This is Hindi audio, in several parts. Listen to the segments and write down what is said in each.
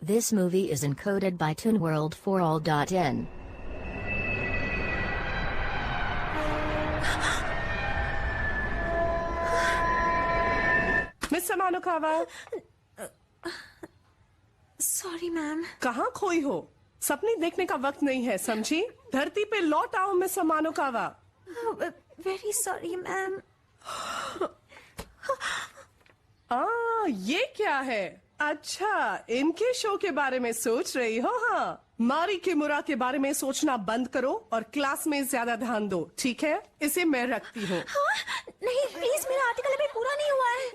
This movie is encoded by ToonWorld4All.in. Miss Samanukawa, sorry ma'am. कहाँ खोई हो? सपने देखने का वक्त नहीं है, समझी? धरती पे लौट आओ Miss Samanukawa. Very sorry ma'am. ये क्या है? अच्छा, इनके शो के बारे में सोच रही हो? हाँ, मारी किमुरा के बारे में सोचना बंद करो और क्लास में ज्यादा ध्यान दो, ठीक है? इसे मैं रखती हूँ। हाँ? नहीं प्लीज, मेरा आर्टिकल अभी पूरा नहीं हुआ है।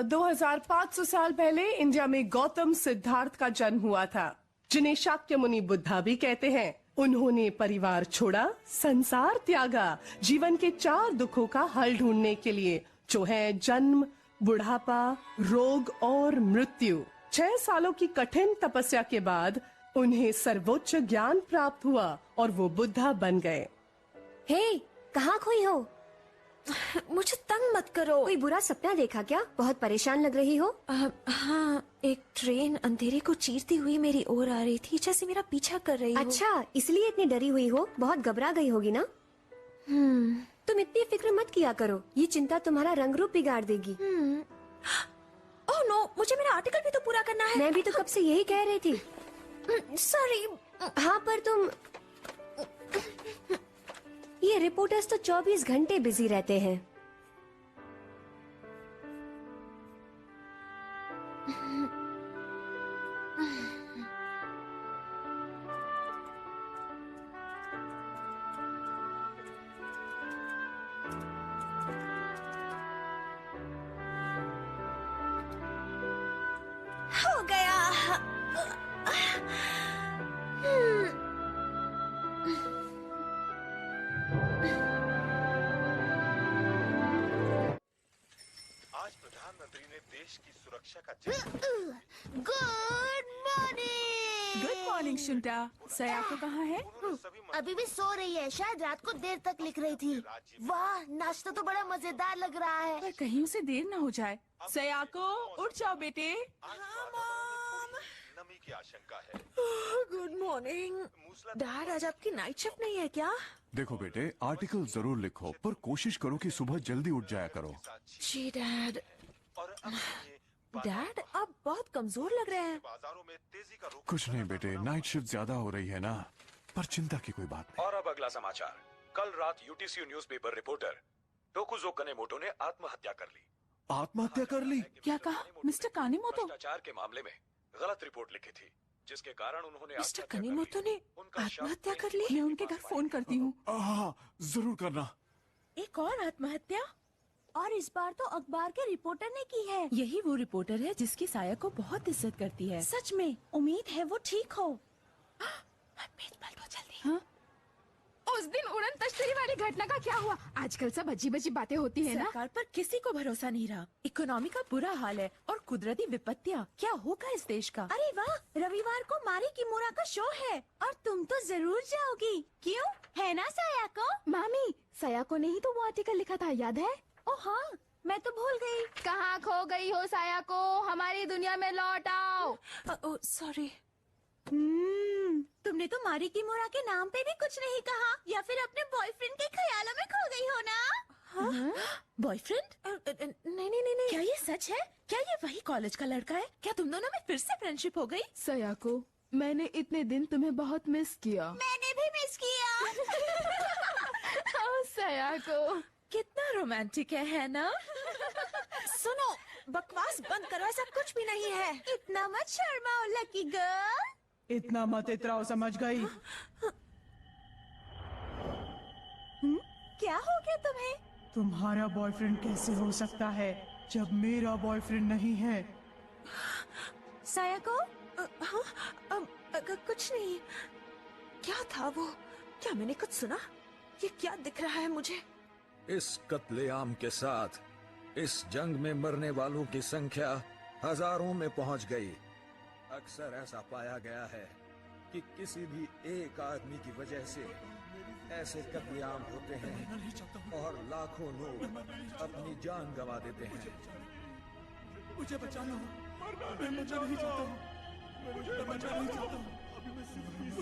2500 साल पहले इंडिया में गौतम सिद्धार्थ का जन्म हुआ था, जिन्हें शाक्य मुनि बुद्धा भी कहते हैं। उन्होंने परिवार छोड़ा, संसार त्यागा, जीवन के 4 दुखों का हल ढूंढने के लिए, जो है जन्म, बुढ़ापा, रोग और मृत्यु। 6 सालों की कठिन तपस्या के बाद उन्हें सर्वोच्च ज्ञान प्राप्त हुआ और वो बुद्धा बन गए। हे, कहाँ खोई हो? मुझे तंग मत करो। कोई बुरा सपना देखा क्या? बहुत परेशान लग रही हो। हाँ, एक ट्रेन अंधेरे को चीरती हुई मेरी ओर आ रही थी, जैसे मेरा पीछा कर रही हो। अच्छा, इसलिए इतनी डरी हुई हो? बहुत घबरा गई होगी ना? तुम इतनी फिक्र मत किया करो, ये चिंता तुम्हारा रंग रूप बिगाड़ देगी। ओह नो, मुझे मेरा आर्टिकल भी तो पूरा करना है। मैं भी तो कब से यही कह रही थी। सॉरी। हाँ, पर तुम ये रिपोर्टर्स तो 24 घंटे बिजी रहते हैं। हो गया। आज प्रधानमंत्री ने देश की सुरक्षा का good morning. Good morning Shunta. Sayako कहाँ है? अभी भी सो रही है, शायद रात को देर तक लिख रही थी। वाह, नाश्ता तो बड़ा मजेदार लग रहा है। पर कहीं उसे देर न हो जाए। सयाको, उठ जाओ बेटे। नमी की आशंका है। गुड मॉर्निंग डैड, आज आपकी नाइट शिफ्ट नहीं है क्या? देखो बेटे, आर्टिकल जरूर लिखो, पर कोशिश करो कि सुबह जल्दी उठ जाया करो। जी डैड। और डैड, आप बहुत कमजोर लग रहे हैं। बाजारों में तेजी का रुख। कुछ नहीं बेटे, नाइट शिफ्ट ज्यादा हो रही है ना, पर चिंता की कोई बात नहीं। और अब अगला समाचार। कल रात यूटीसी न्यूज़पेपर रिपोर्टर टोकुजो कनेमोटो ने आत्महत्या कर ली। आत्महत्या कर ली? क्या कहा मिस्टर कानेमोटो? भ्रष्टाचार के मामले में गलत रिपोर्ट लिखी थी, जिसके कारण उन्होंने मिस्टर कनेमोटो ने आत्महत्या कर ली? मैं उनके घर फोन करती हूँ। हाँ, जरूर करना। एक और आत्महत्या? और इस बार तो अखबार के रिपोर्टर ने की है। यही वो रिपोर्टर है जिसकी साया को बहुत इज्जत करती है। सच में, उम्मीद है वो ठीक हो। पलटो जल्दी। हाँ? उस दिन उड़न तश्तरी वाली घटना का क्या हुआ? आजकल सब अजीब अजीब बातें होती है ना। सरकार पर किसी को भरोसा नहीं रहा। इकोनॉमी का बुरा हाल है और कुदरती विपत्तियाँ। क्या होगा इस देश का? अरे वाह, रविवार को मारी किमोरा का शो है और तुम तो जरूर जाओगी, क्यों? है ना सायाको? मामी, सयाको ने ही तो वो आर्टिकल लिखा था, याद है? ओ हाँ, मैं तो भूल गई। कहाँ खो गई हो सायाको? हमारी दुनिया में लौट आओ। सॉरी। तुमने तो मारी किमोरा के नाम पे भी कुछ नहीं कहा, या फिर अपने बॉयफ्रेंड के ख्यालों में खो गई हो ना? बॉयफ्रेंड? नहीं नहीं नहीं नहीं। क्या ये सच है? क्या ये वही कॉलेज का लड़का है? क्या तुम दोनों में फिर से फ्रेंडशिप हो गई? सयाको, मैंने इतने दिन तुम्हें बहुत मिस किया। मैंने भी मिस किया। सयाको, कितना रोमांटिक है ना? सुनो, बकवास बंद करो, ऐसा कुछ भी नहीं है। इतना मत शर्माओ लकी गर्ल। इतना मत इतराओ, समझ गई? क्या हो गया तुम्हें? तुम्हारा बॉयफ्रेंड कैसे हो सकता है जब मेरा बॉयफ्रेंड नहीं है? सायाको? कुछ नहीं। क्या था वो? क्या मैंने कुछ सुना? ये क्या दिख रहा है मुझे? इस कत्लेआम के साथ इस जंग में मरने वालों की संख्या हजारों में पहुंच गई। अक्सर ऐसा पाया गया है कि किसी भी एक आदमी की वजह से ऐसे कत्लेआम होते हैं और लाखों लोग अपनी जान गंवा देते हैं। मुझे बचाना,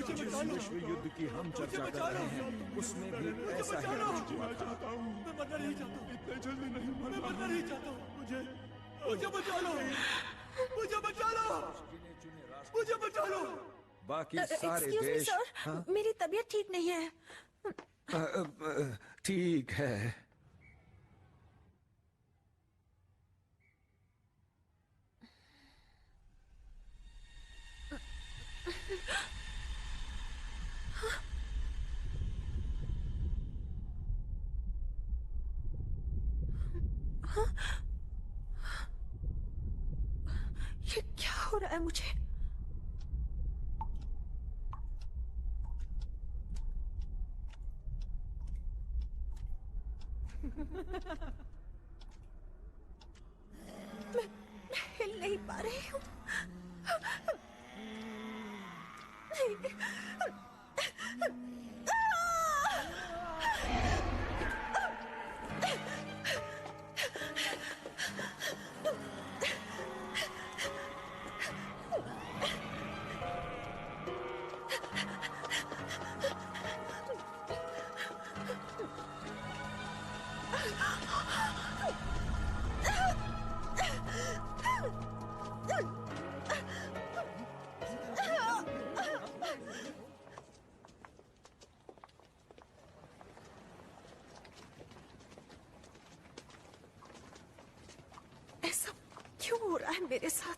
जिस विश्व युद्ध की हम चर्चा कर रहे हैं उसमें भी ऐसा ही कुछ हुआ था। बाकी सारे देश हाँ? मेरी तबीयत ठीक नहीं है। ठीक है। ये क्या हो रहा है मुझे? मैं हिल नहीं पा रही हूँ। ऐसा क्यों हो रहा है मेरे साथ?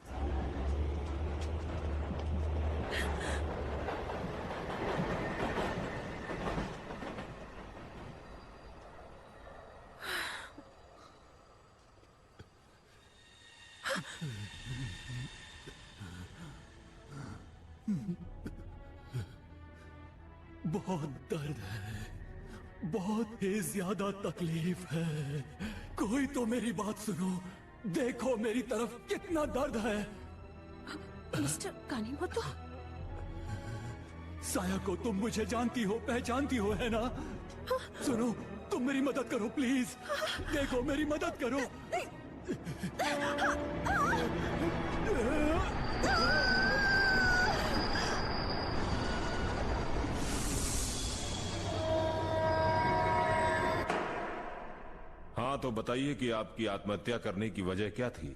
बहुत दर्द है, बहुत ही ज्यादा तकलीफ है। कोई तो मेरी बात सुनो, देखो मेरी तरफ कितना दर्द है। मिस्टर कानीमोतो, साया को तुम मुझे जानती हो, पहचानती हो, है ना? सुनो, तुम मेरी मदद करो प्लीज। देखो मेरी मदद करो। हाँ तो बताइए कि आपकी आत्महत्या करने की वजह क्या थी?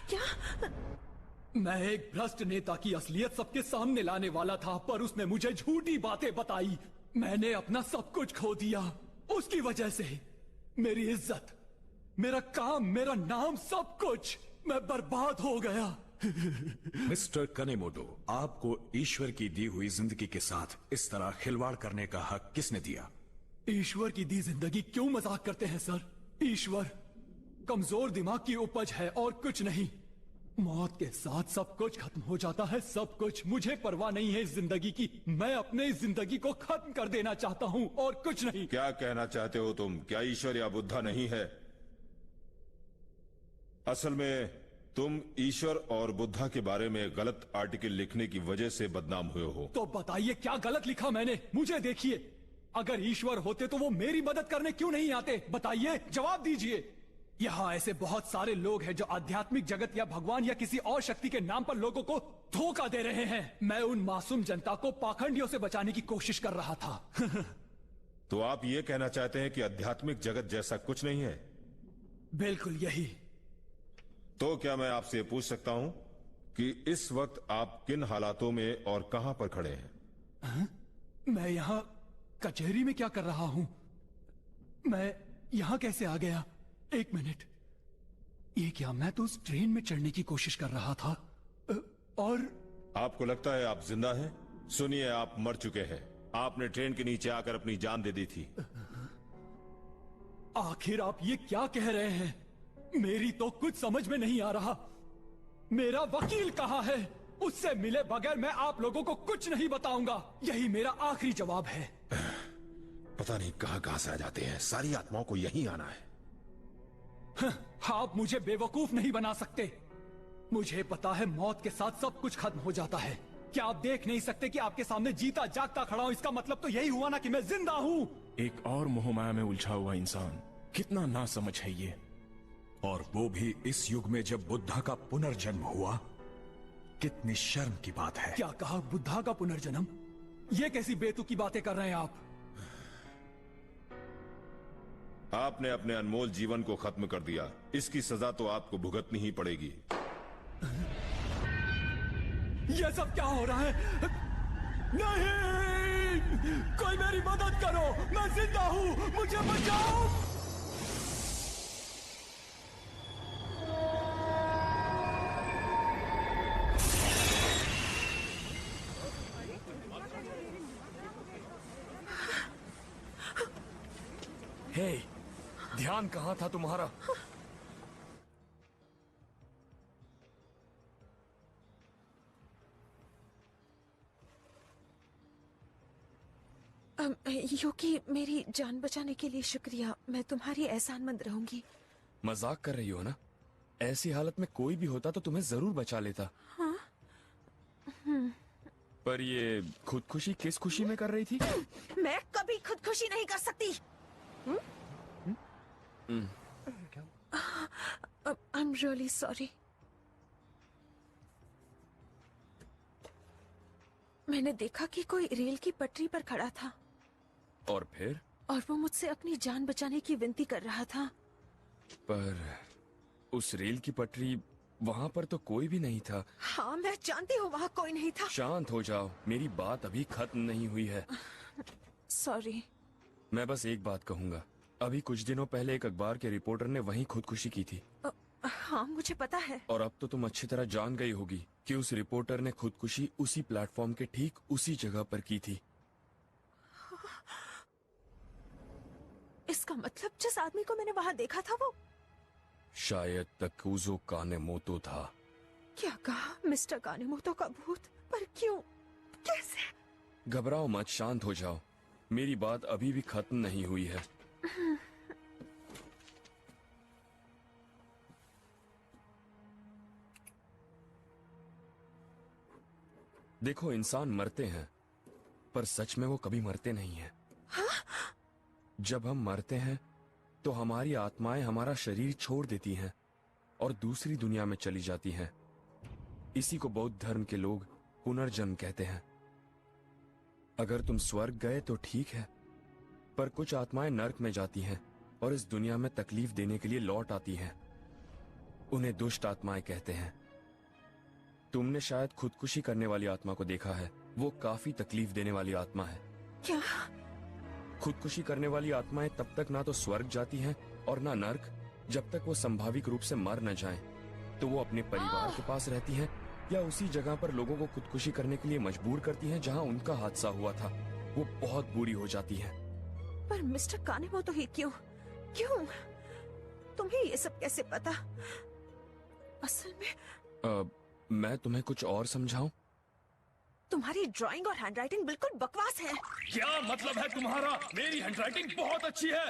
क्या? मैं एक भ्रष्ट नेता की असलियत सबके सामने लाने वाला था, पर उसने मुझे झूठी बातें बताई। मैंने अपना सब कुछ खो दिया। उसकी वजह से मेरी इज्जत, मेरा काम, मेरा नाम, सब कुछ मैं बर्बाद हो गया। मिस्टर कनेमोटो, आपको ईश्वर की दी हुई जिंदगी के साथ इस तरह खिलवाड़ करने का हक किसने दिया? ईश्वर की दी जिंदगी क्यों मजाक करते हैं सर? ईश्वर कमजोर दिमाग की उपज है और कुछ नहीं। मौत के साथ सब कुछ खत्म हो जाता है, सब कुछ। मुझे परवाह नहीं है इस जिंदगी की। मैं अपने इस जिंदगी को खत्म कर देना चाहता हूँ और कुछ नहीं। क्या कहना चाहते हो तुम? क्या ईश्वर या बुद्धा नहीं है? असल में तुम ईश्वर और बुद्धा के बारे में गलत आर्टिकल लिखने की वजह से बदनाम हुए हो। तो बताइए क्या गलत लिखा मैंने? मुझे देखिए, अगर ईश्वर होते तो वो मेरी मदद करने क्यों नहीं आते? बताइए, जवाब दीजिए। यहाँ ऐसे बहुत सारे लोग हैं जो आध्यात्मिक जगत या भगवान या किसी और शक्ति के नाम पर लोगों को धोखा दे रहे हैं। मैं उन मासूम जनता को पाखंडियों से बचाने की कोशिश कर रहा था। तो आप ये कहना चाहते हैं कि आध्यात्मिक जगत जैसा कुछ नहीं है? बिल्कुल यही। तो क्या मैं आपसे पूछ सकता हूं कि इस वक्त आप किन हालातों में और कहां पर खड़े हैं? मैं यहाँ कचहरी में क्या कर रहा हूँ? मैं यहाँ कैसे आ गया? एक मिनट, ये क्या? मैं तो उस ट्रेन में चढ़ने की कोशिश कर रहा था और आपको लगता है आप जिंदा हैं? सुनिए, आप मर चुके हैं। आपने ट्रेन के नीचे आकर अपनी जान दे दी थी। आखिर आप ये क्या कह रहे हैं? मेरी तो कुछ समझ में नहीं आ रहा। मेरा वकील कहाँ है? उससे मिले बगैर मैं आप लोगों को कुछ नहीं बताऊंगा। यही मेरा आखिरी जवाब है। पता नहीं कहां से आ जाते हैं। सारी आत्माओं को यहीं आना है। आप मुझे बेवकूफ नहीं बना सकते। मुझे पता है मौत के साथ सब कुछ खत्म हो जाता है। क्या आप देख नहीं सकते कि आपके सामने जीता जागता खड़ा हूं? इसका मतलब तो यही हुआ ना कि मैं जिंदा हूं। एक और मोहमाया में उलझा हुआ इंसान। कितना नासमझ है ये। और वो भी इस युग में जब बुद्धा का पुनर्जन्म हुआ। कितनी शर्म की बात है। क्या कहा? बुद्धा का पुनर्जन्म? ये कैसी बेतुकी बातें कर रहे हैं आप? आपने अपने अनमोल जीवन को खत्म कर दिया। इसकी सजा तो आपको भुगतनी ही पड़ेगी। ये सब क्या हो रहा है? नहीं! कोई मेरी मदद करो! मैं जिंदा हूं! मुझे बचाओ! हे, ध्यान कहाँ था तुम्हारा? युकी, मेरी जान बचाने के लिए शुक्रिया। मैं तुम्हारी एहसानमंद रहूंगी। मजाक कर रही हो ना? ऐसी हालत में कोई भी होता तो तुम्हें जरूर बचा लेता। हाँ? पर ये खुदकुशी किस खुशी में कर रही थी? मैं कभी खुदकुशी नहीं कर सकती। I'm really sorry. मैंने देखा कि कोई रेल की पटरी पर खड़ा था और फिर? और वो मुझसे अपनी जान बचाने की विनती कर रहा था। पर उस रेल की पटरी, वहाँ पर तो कोई भी नहीं था। हाँ, मैं जानती हूँ वहाँ कोई नहीं था। शांत हो जाओ, मेरी बात अभी खत्म नहीं हुई है। सॉरी। मैं बस एक बात कहूँगा। अभी कुछ दिनों पहले एक अखबार के रिपोर्टर ने वहीं खुदकुशी की थी। हाँ, मुझे पता है। और अब तो तुम अच्छी तरह जान गई होगी कि उस रिपोर्टर ने खुदकुशी उसी प्लेटफॉर्म के ठीक उसी जगह पर की थी। इसका मतलब जिस आदमी को मैंने वहाँ देखा था वो शायद तकुज़ो कानेमोतो था। क्या कहा? मिस्टर कानेमोतो का भूत? पर क्यों? कैसे? घबराओ मत, शांत हो जाओ। मेरी बात अभी भी खत्म नहीं हुई है। देखो, इंसान मरते हैं, पर सच में वो कभी मरते नहीं हैं। हाँ? जब हम मरते हैं तो हमारी आत्माएं हमारा शरीर छोड़ देती हैं और दूसरी दुनिया में चली जाती हैं। इसी को बौद्ध धर्म के लोग पुनर्जन्म कहते हैं। अगर तुम स्वर्ग गए तो ठीक है, पर कुछ आत्माएं नर्क में जाती हैं और इस दुनिया में तकलीफ देने के लिए लौट आती हैं। उन्हें दुष्ट आत्माएं कहते हैं। तुमने शायद खुदकुशी करने वाली आत्मा को देखा है। वो काफी तकलीफ देने वाली आत्मा है। क्या? खुदकुशी करने वाली आत्माएं तब तक ना तो स्वर्ग जाती हैं और ना नर्क, जब तक वो संभाविक रूप से मर न जाएं। तो वो अपने परिवार के पास रहती हैं या उसी जगह पर लोगों को खुदकुशी करने के लिए मजबूर करती हैं जहां उनका हादसा हुआ था। वो बहुत बुरी हो जाती हैं। पर मिस्टर कानेमोतो ही क्यों? क्यों? तुम्हें ये सब कैसे पता? असल में मैं तुम्हें कुछ और समझाऊं? तुम्हारी ड्राइंग और हैंडराइटिंग बिल्कुल बकवास है। क्या मतलब है तुम्हारा? मेरी हैंडराइटिंग बहुत अच्छी है।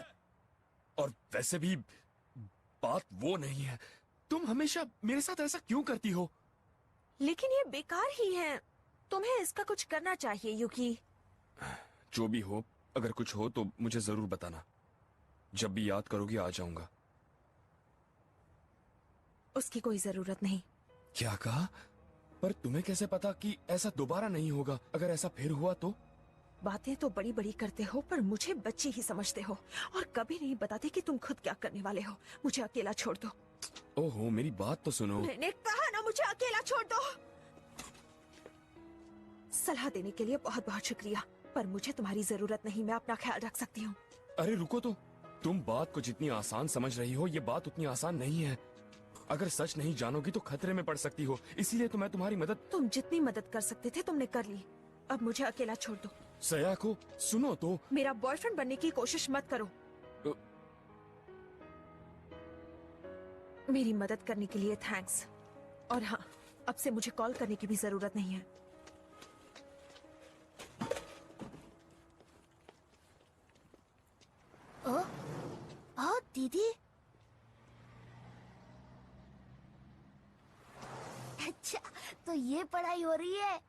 और वैसे भी बात वो नहीं है। तुम हमेशा मेरे साथ ऐसा क्यों करती हो? लेकिन ये बेकार ही है। तुम्हें इसका कुछ करना चाहिए युकी। जो भी हो, अगर कुछ हो तो मुझे जरूर बताना। जब भी याद करोगी आ जाऊंगा। उसकी कोई जरूरत नहीं। क्या कहा? पर तुम्हें कैसे पता कि ऐसा दोबारा नहीं होगा? अगर ऐसा फिर हुआ तो? बातें तो बड़ी बड़ी करते हो, पर मुझे बच्ची ही समझते हो और कभी नहीं बताते कि तुम खुद क्या करने वाले हो। मुझे अकेला छोड़ दो। ओहो, मेरी बात तो सुनो। मैंने कहा ना, मुझे अकेला छोड़ दो। सलाह देने के लिए बहुत बहुत शुक्रिया, पर मुझे तुम्हारी जरूरत नहीं। मैं अपना ख्याल रख सकती हूँ। अरे रुको तो। तुम बात को जितनी आसान समझ रही हो, ये बात उतनी आसान नहीं है। अगर सच नहीं जानोगी तो खतरे में पड़ सकती हो। इसीलिए तो मैं तुम्हारी मदद। तुम जितनी मदद कर सकते थे तुमने कर ली। अब मुझे अकेला छोड़ दो। सयाको, सुनो तो। मेरा बॉयफ्रेंड बनने की कोशिश मत करो। मेरी मदद करने के लिए थैंक्स। और हाँ, अब से मुझे कॉल करने की भी जरूरत नहीं है। ओ दीदी। अच्छा, तो ये पढ़ाई हो रही है।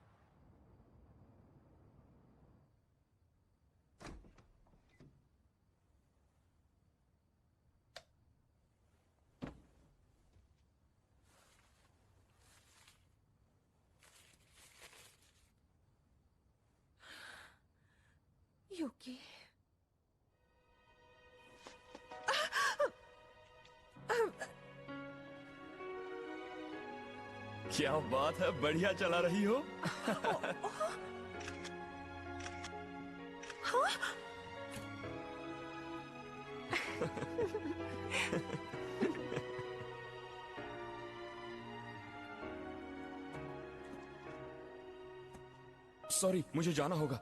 क्योंकि क्या बात है, बढ़िया चला रही हो। सॉरी, मुझे जाना होगा।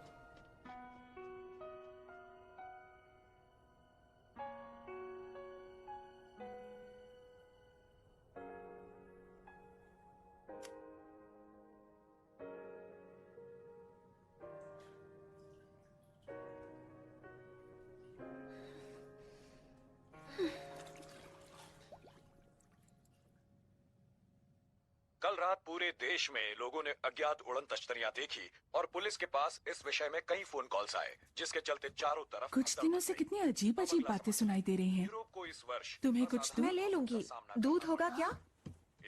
कल रात पूरे देश में लोगों ने अज्ञात उड़न तश्तरियां देखी और पुलिस के पास इस विषय में कई फोन कॉल्स आए, जिसके चलते चारों तरफ कुछ दिनों से कितनी अजीब अजीब बातें सुनाई दे रही हैं। यूरोप को इस वर्ष तुम्हें कुछ मैं ले लूंगी। दूध होगा क्या?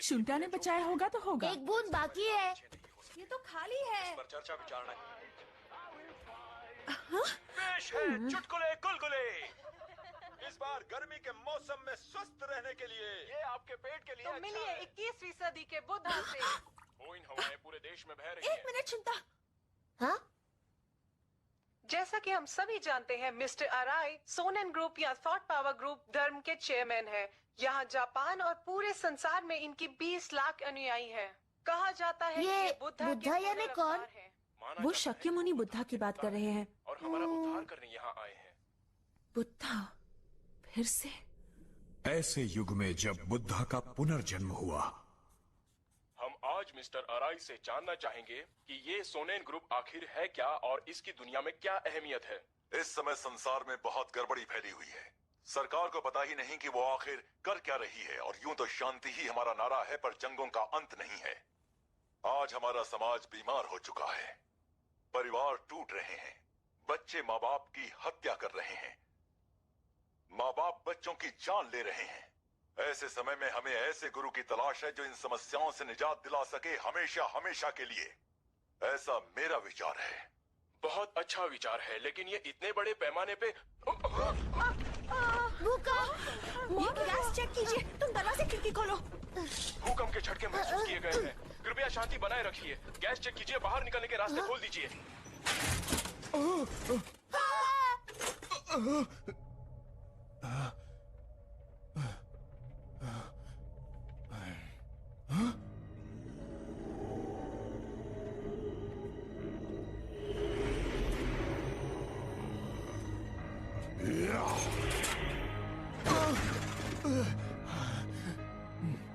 शुंटा ने बचाया होगा तो होगा। एक बूंद बाकी है। ये तो खाली है। इस पर चर्चा विचारणा पेश है चुटकुले गुलगुले। इस बार गर्मी के मौसम में स्वस्थ रहने के लिए ये आपके पेट के लिए तो मिलिए 21वीं सदी के बुद्धा से। बोइंग हवाएं पूरे देश में बह रही हैं। एक मिनट चिंता। हाँ? जैसा कि हम सभी जानते हैं, मिस्टर अराई सोनेन ग्रुप या थॉट पावर ग्रुप धर्म के चेयरमैन हैं। यहाँ जापान और पूरे संसार में इनकी 20 लाख अनुयायी हैं। कहा जाता है ये कि बुद्धा यानी कौन? वो शाक्यमुनि बुद्धा की बात कर रहे हैं। और हमारा उद्धार करने यहाँ आए हैं। बुद्धा फिर से? ऐसे युग में जब बुद्धा का पुनर्जन्म हुआ। हम आज मिस्टर अराई से जानना चाहेंगे कि ये सोनेन ग्रुप आखिर है क्या और इसकी दुनिया में क्या अहमियत है। इस समय संसार में बहुत गड़बड़ी फैली हुई है। सरकार को पता ही नहीं कि वो आखिर कर क्या रही है, और यूं तो शांति ही हमारा नारा है, पर जंगों का अंत नहीं है। आज हमारा समाज बीमार हो चुका है, परिवार टूट रहे हैं, बच्चे माँ बाप की हत्या कर रहे हैं, माँ बाप बच्चों की जान ले रहे हैं। ऐसे समय में हमें ऐसे गुरु की तलाश है जो इन समस्याओं से निजात दिला सके, हमेशा हमेशा के लिए। ऐसा मेरा विचार है। बहुत अच्छा विचार है, लेकिन ये इतने बड़े पैमाने पे गैस चेक कीजिए। तुम दरवाजे खिड़की खोलो। भूकंप के झटके महसूस किए गए हैं। कृपया शांति बनाए रखिए। गैस चेक कीजिए, बाहर निकलने के रास्ते खोल दीजिए।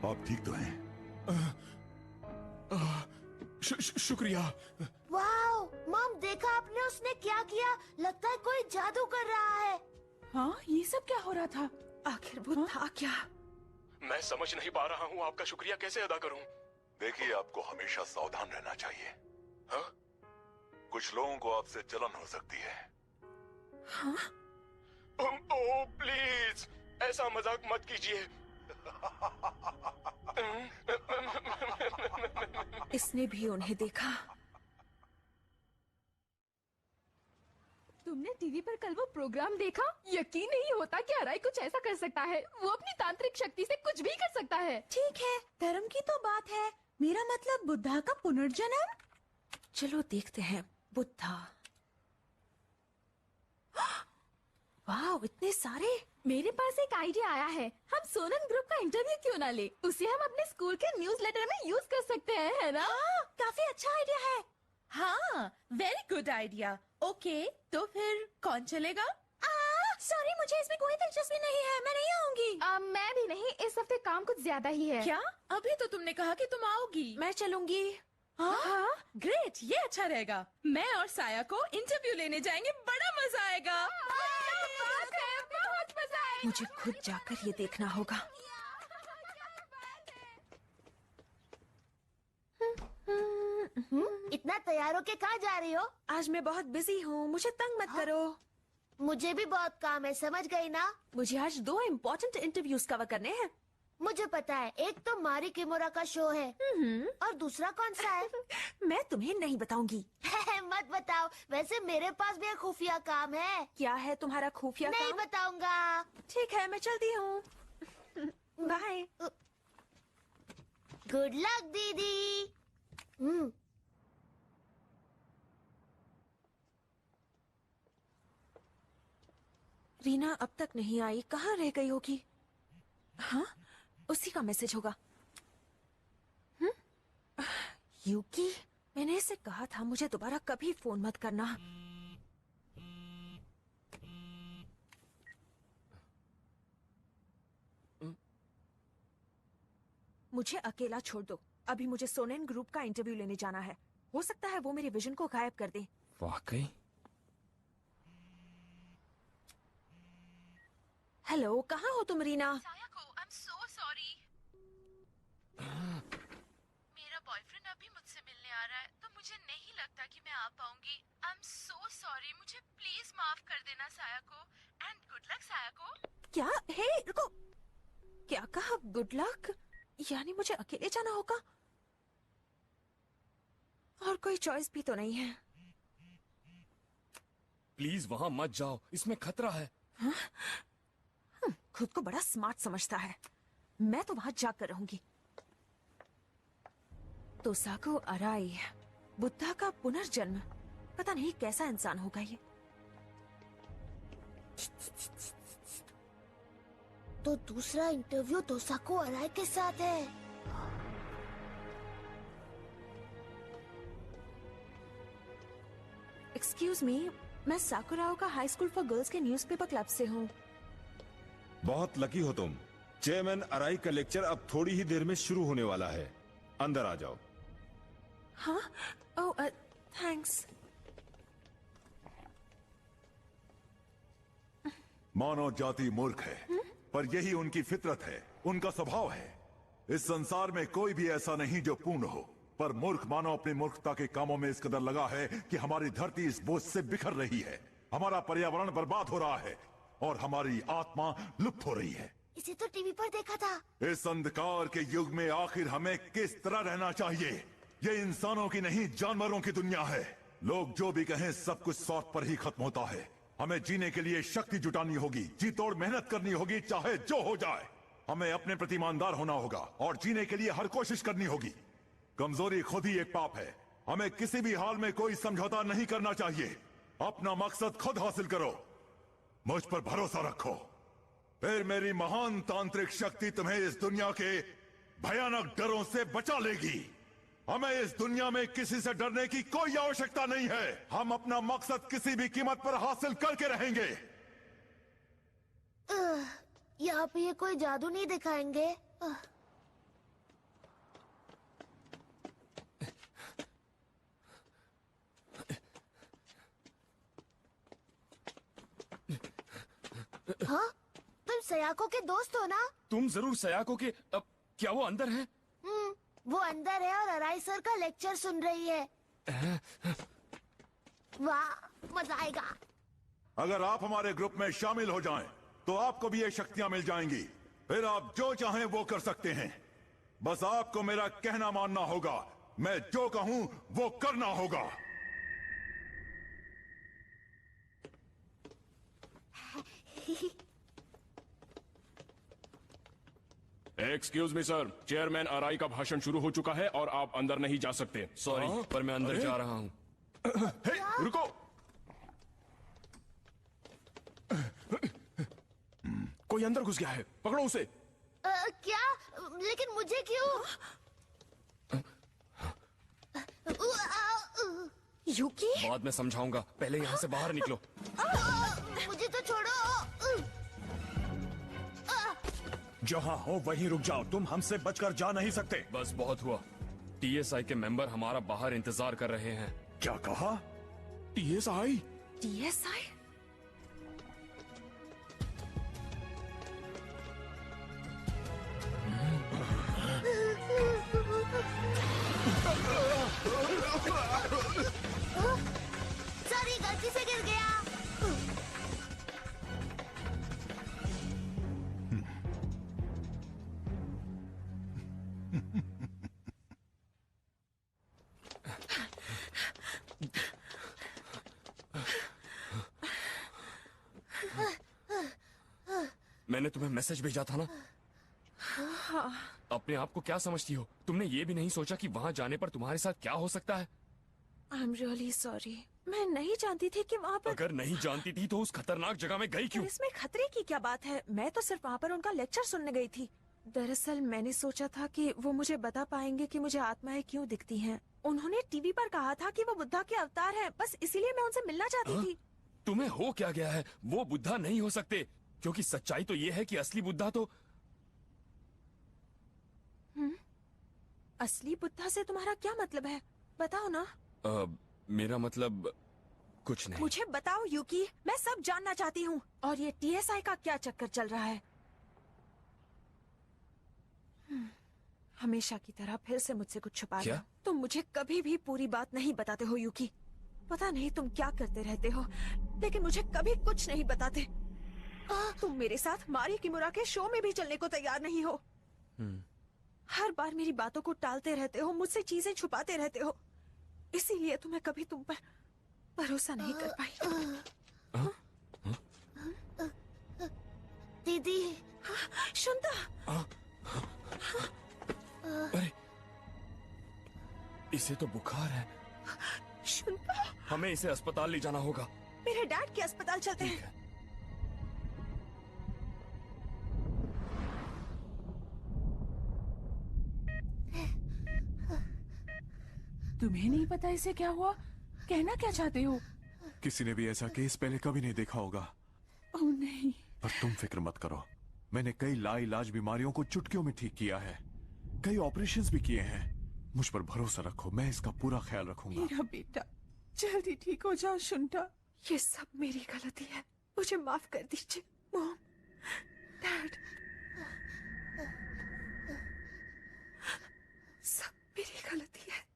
आप ठीक तो हैं? शुक्रिया। वाओ, मॉम देखा आपने उसने क्या किया? लगता है कोई जादू कर रहा है। हाँ, ये सब क्या हो रहा था? आखिर बुद्धा क्या? मैं समझ नहीं पा रहा हूँ, आपका शुक्रिया कैसे अदा करूँ? देखिए, आपको हमेशा सावधान रहना चाहिए। हाँ? कुछ लोगों को आपसे जलन हो सकती है। हाँ? ओह प्लीज, ऐसा मजाक मत कीजिए। इसने भी उन्हें देखा। तुमने टीवी पर कल वो प्रोग्राम देखा? यकीन नहीं होता कि अराई कुछ ऐसा कर सकता है। वो अपनी तांत्रिक शक्ति से कुछ भी कर सकता है। ठीक है, धर्म की तो बात है, मेरा मतलब बुद्धा का पुनर्जन्म। चलो देखते हैं। बुद्धा। वाह, इतने सारे। मेरे पास एक आइडिया आया है। हम सोनन ग्रुप का इंटरव्यू क्यों ना ले? उसे हम अपने स्कूल के न्यूज़लेटर में यूज कर सकते हैं, है ना? हाँ, काफी अच्छा आइडिया है। हाँ, वेरी गुड आइडिया। ओके, तो फिर कौन चलेगा? सॉरी, मुझे इसमें कोई दिलचस्पी नहीं है। मैं नहीं आऊंगी। मैं भी नहीं। इस हफ्ते काम कुछ ज्यादा ही है। क्या? अभी तो तुमने कहा कि तुम आओगी। मैं चलूंगी। हाँ? ग्रेट, ये अच्छा रहेगा। मैं और साया को इंटरव्यू लेने जाएंगे, बड़ा मजा आएगा। बहुत मजा आएगा। मुझे खुद जाकर ये देखना होगा। इतना तैयार होके कहाँ जा रही हो? आज मैं बहुत बिजी हूँ, मुझे तंग मत करो। मुझे भी बहुत काम है, समझ गई ना? मुझे आज 2 इम्पोर्टेंट इंटरव्यूज कवर करने हैं। मुझे पता है, एक तो मारी किमोरा का शो है और दूसरा कौन सा है? मैं तुम्हें नहीं बताऊंगी। मत बताओ, वैसे मेरे पास भी एक खुफिया काम है। क्या है तुम्हारा खुफिया काम? नहीं बताऊंगा। ठीक है, मैं चलती हूँ। बाय। गुड लक दीदी। रीना अब तक नहीं आई, कहाँ रह गई होगी? हाँ, उसी का मैसेज होगा। यूकी, मैंने इसे कहा था मुझे दोबारा कभी फोन मत करना। मुझे अकेला छोड़ दो, अभी मुझे सोनेन ग्रुप का इंटरव्यू लेने जाना है। हो सकता है वो मेरे विजन को गायब कर दे। वाकई? हेलो, कहाँ हो तुम रीना? I'm so sorry. मेरा बॉयफ्रेंड अभी मुझसे मिलने आ रहा है, तो मुझे नहीं लगता कि मैं आ पाऊंगी। I'm so sorry. मुझे प्लीज माफ कर देना साया को। And good luck साया को। क्या? हे, रुको। क्या कहा? Good luck? यानी मुझे अकेले जाना होगा? और कोई चॉइस भी तो नहीं है। प्लीज वहां मत जाओ, इसमें खतरा है। हाँ? खुद को बड़ा स्मार्ट समझता है। मैं तो वहां जाकर रहूंगी। तोसाको अराई, बुद्धा का पुनर्जन्म। पता नहीं कैसा इंसान होगा ये। तो दूसरा इंटरव्यू तोसाको अराई के साथ है। एक्सक्यूज मी, मैं साकुराओ का हाई स्कूल फॉर गर्ल्स के न्यूज़पेपर क्लब से हूँ। बहुत लकी हो तुम। चेयरमैन अराई का लेक्चर अब थोड़ी ही देर में शुरू होने वाला है। अंदर आ जाओ। हाँ? ओह, थैंक्स। मानव जाति मूर्ख है, पर यही उनकी फितरत है, उनका स्वभाव है। इस संसार में कोई भी ऐसा नहीं जो पूर्ण हो, पर मूर्ख मानव अपनी मूर्खता के कामों में इस कदर लगा है कि हमारी धरती इस बोझ से बिखर रही है, हमारा पर्यावरण बर्बाद हो रहा है और हमारी आत्मा लुप्त हो रही है। इसे तो टीवी पर देखा था। इस अंधकार के युग में आखिर हमें किस तरह रहना चाहिए? ये इंसानों की नहीं, जानवरों की दुनिया है। लोग जो भी कहें सब कुछ स्वार्थ पर ही खत्म होता है। हमें जीने के लिए शक्ति जुटानी होगी, जी तोड़ मेहनत करनी होगी, चाहे जो हो जाए। हमें अपने प्रति ईमानदार होना होगा और जीने के लिए हर कोशिश करनी होगी। कमजोरी खुद ही एक पाप है। हमें किसी भी हाल में कोई समझौता नहीं करना चाहिए। अपना मकसद खुद हासिल करो, मुझ पर भरोसा रखो, फिर मेरी महान तांत्रिक शक्ति तुम्हें इस दुनिया के भयानक डरों से बचा लेगी। हमें इस दुनिया में किसी से डरने की कोई आवश्यकता नहीं है। हम अपना मकसद किसी भी कीमत पर हासिल करके रहेंगे। यहाँ पे ये कोई जादू नहीं दिखाएंगे। हाँ? तुम सयाको के दोस्त हो ना? तुम जरूर सयाको के। अब क्या वो अंदर है? वो अंदर है और अराई सर का लेक्चर सुन रही है। वाह, मजा आएगा। अगर आप हमारे ग्रुप में शामिल हो जाएं, तो आपको भी ये शक्तियां मिल जाएंगी। फिर आप जो चाहें वो कर सकते हैं। बस आपको मेरा कहना मानना होगा। मैं जो कहूं वो करना होगा। एक्सक्यूज मी सर, चेयरमैन अराई का भाषण शुरू हो चुका है और आप अंदर नहीं जा सकते। सॉरी, पर मैं अंदर जा रहा हूँ। हे, रुको। कोई अंदर घुस गया है, पकड़ो उसे। क्या? लेकिन मुझे क्यों? यूकी? बाद में समझाऊंगा, पहले यहाँ से बाहर निकलो। मुझे तो छोड़ो। जहाँ हो वहीं रुक जाओ, तुम हमसे बचकर जा नहीं सकते। बस बहुत हुआ। टीएसआई के मेंबर हमारा बाहर इंतजार कर रहे हैं। क्या कहा? टीएसआई? टीएसआई? सॉरी, गलती से गिर गया। मैंने तुम्हें मैसेज भेजा था ना। हाँ। अपने आप को क्या समझती हो? तुमने ये भी नहीं सोचा कि वहाँ जाने पर तुम्हारे साथ क्या हो सकता है? I'm really sorry. मैं नहीं जानती थी कि वहाँ पर। अगर नहीं जानती थी तो उस खतरनाक जगह में गई क्यों? इसमें खतरे की क्या बात है? मैं तो सिर्फ वहाँ पर उनका लेक्चर सुनने गई थी। दरअसल मैंने सोचा था कि वो मुझे बता पाएंगे कि मुझे आत्माएं क्यों दिखती हैं। उन्होंने टीवी पर कहा था कि वो बुद्धा के अवतार हैं। बस इसीलिए मैं उनसे मिलना चाहती थी। तुम्हें हो क्या गया है? वो बुद्धा नहीं हो सकते, क्योंकि सच्चाई तो ये है कि असली बुद्धा तो। असली बुद्धा से तुम्हारा क्या मतलब है? बताओ ना। मेरा मतलब कुछ नहीं। मुझे बताओ यूकी, मैं सब जानना चाहती हूँ। और ये टीएसआई का क्या चक्कर चल रहा है? हमेशा की तरह फिर से मुझसे कुछ छुपा रहे हो। तुम मुझे कभी भी पूरी बात नहीं बताते हो यूकी। पता नहीं तुम क्या करते रहते हो, लेकिन मुझे कभी कुछ नहीं बताते। तुम मेरे साथ मारी किमुरा के शो में भी चलने को तैयार नहीं हो। हर बार मेरी बातों को टालते रहते हो, मुझसे चीजें छुपाते रहते हो। इसीलिए तो मैं कभी तुम पर भरोसा नहीं कर पाई। दीदी। शुंता। अरे, इसे तो बुखार है। शुंता। हमें इसे अस्पताल ले जाना होगा। मेरे डैड के अस्पताल चलते हैं। तुम्हें नहीं पता इसे क्या हुआ? कहना क्या चाहते हो? किसी ने भी ऐसा केस पहले कभी नहीं देखा होगा। ओह नहीं। पर तुम फिक्र मत करो, मैंने कई लाइलाज बीमारियों को चुटकियों में ठीक किया है। कई ऑपरेशंस भी किए हैं। मुझ पर भरोसा रखो, मैं इसका पूरा ख्याल रखूंगा। मेरा बेटा जल्दी ठीक हो जाओ। शुंटा, ये सब मेरी गलती है, मुझे माफ कर दीजिए। मॉम, डैड, सब मेरी गलती है।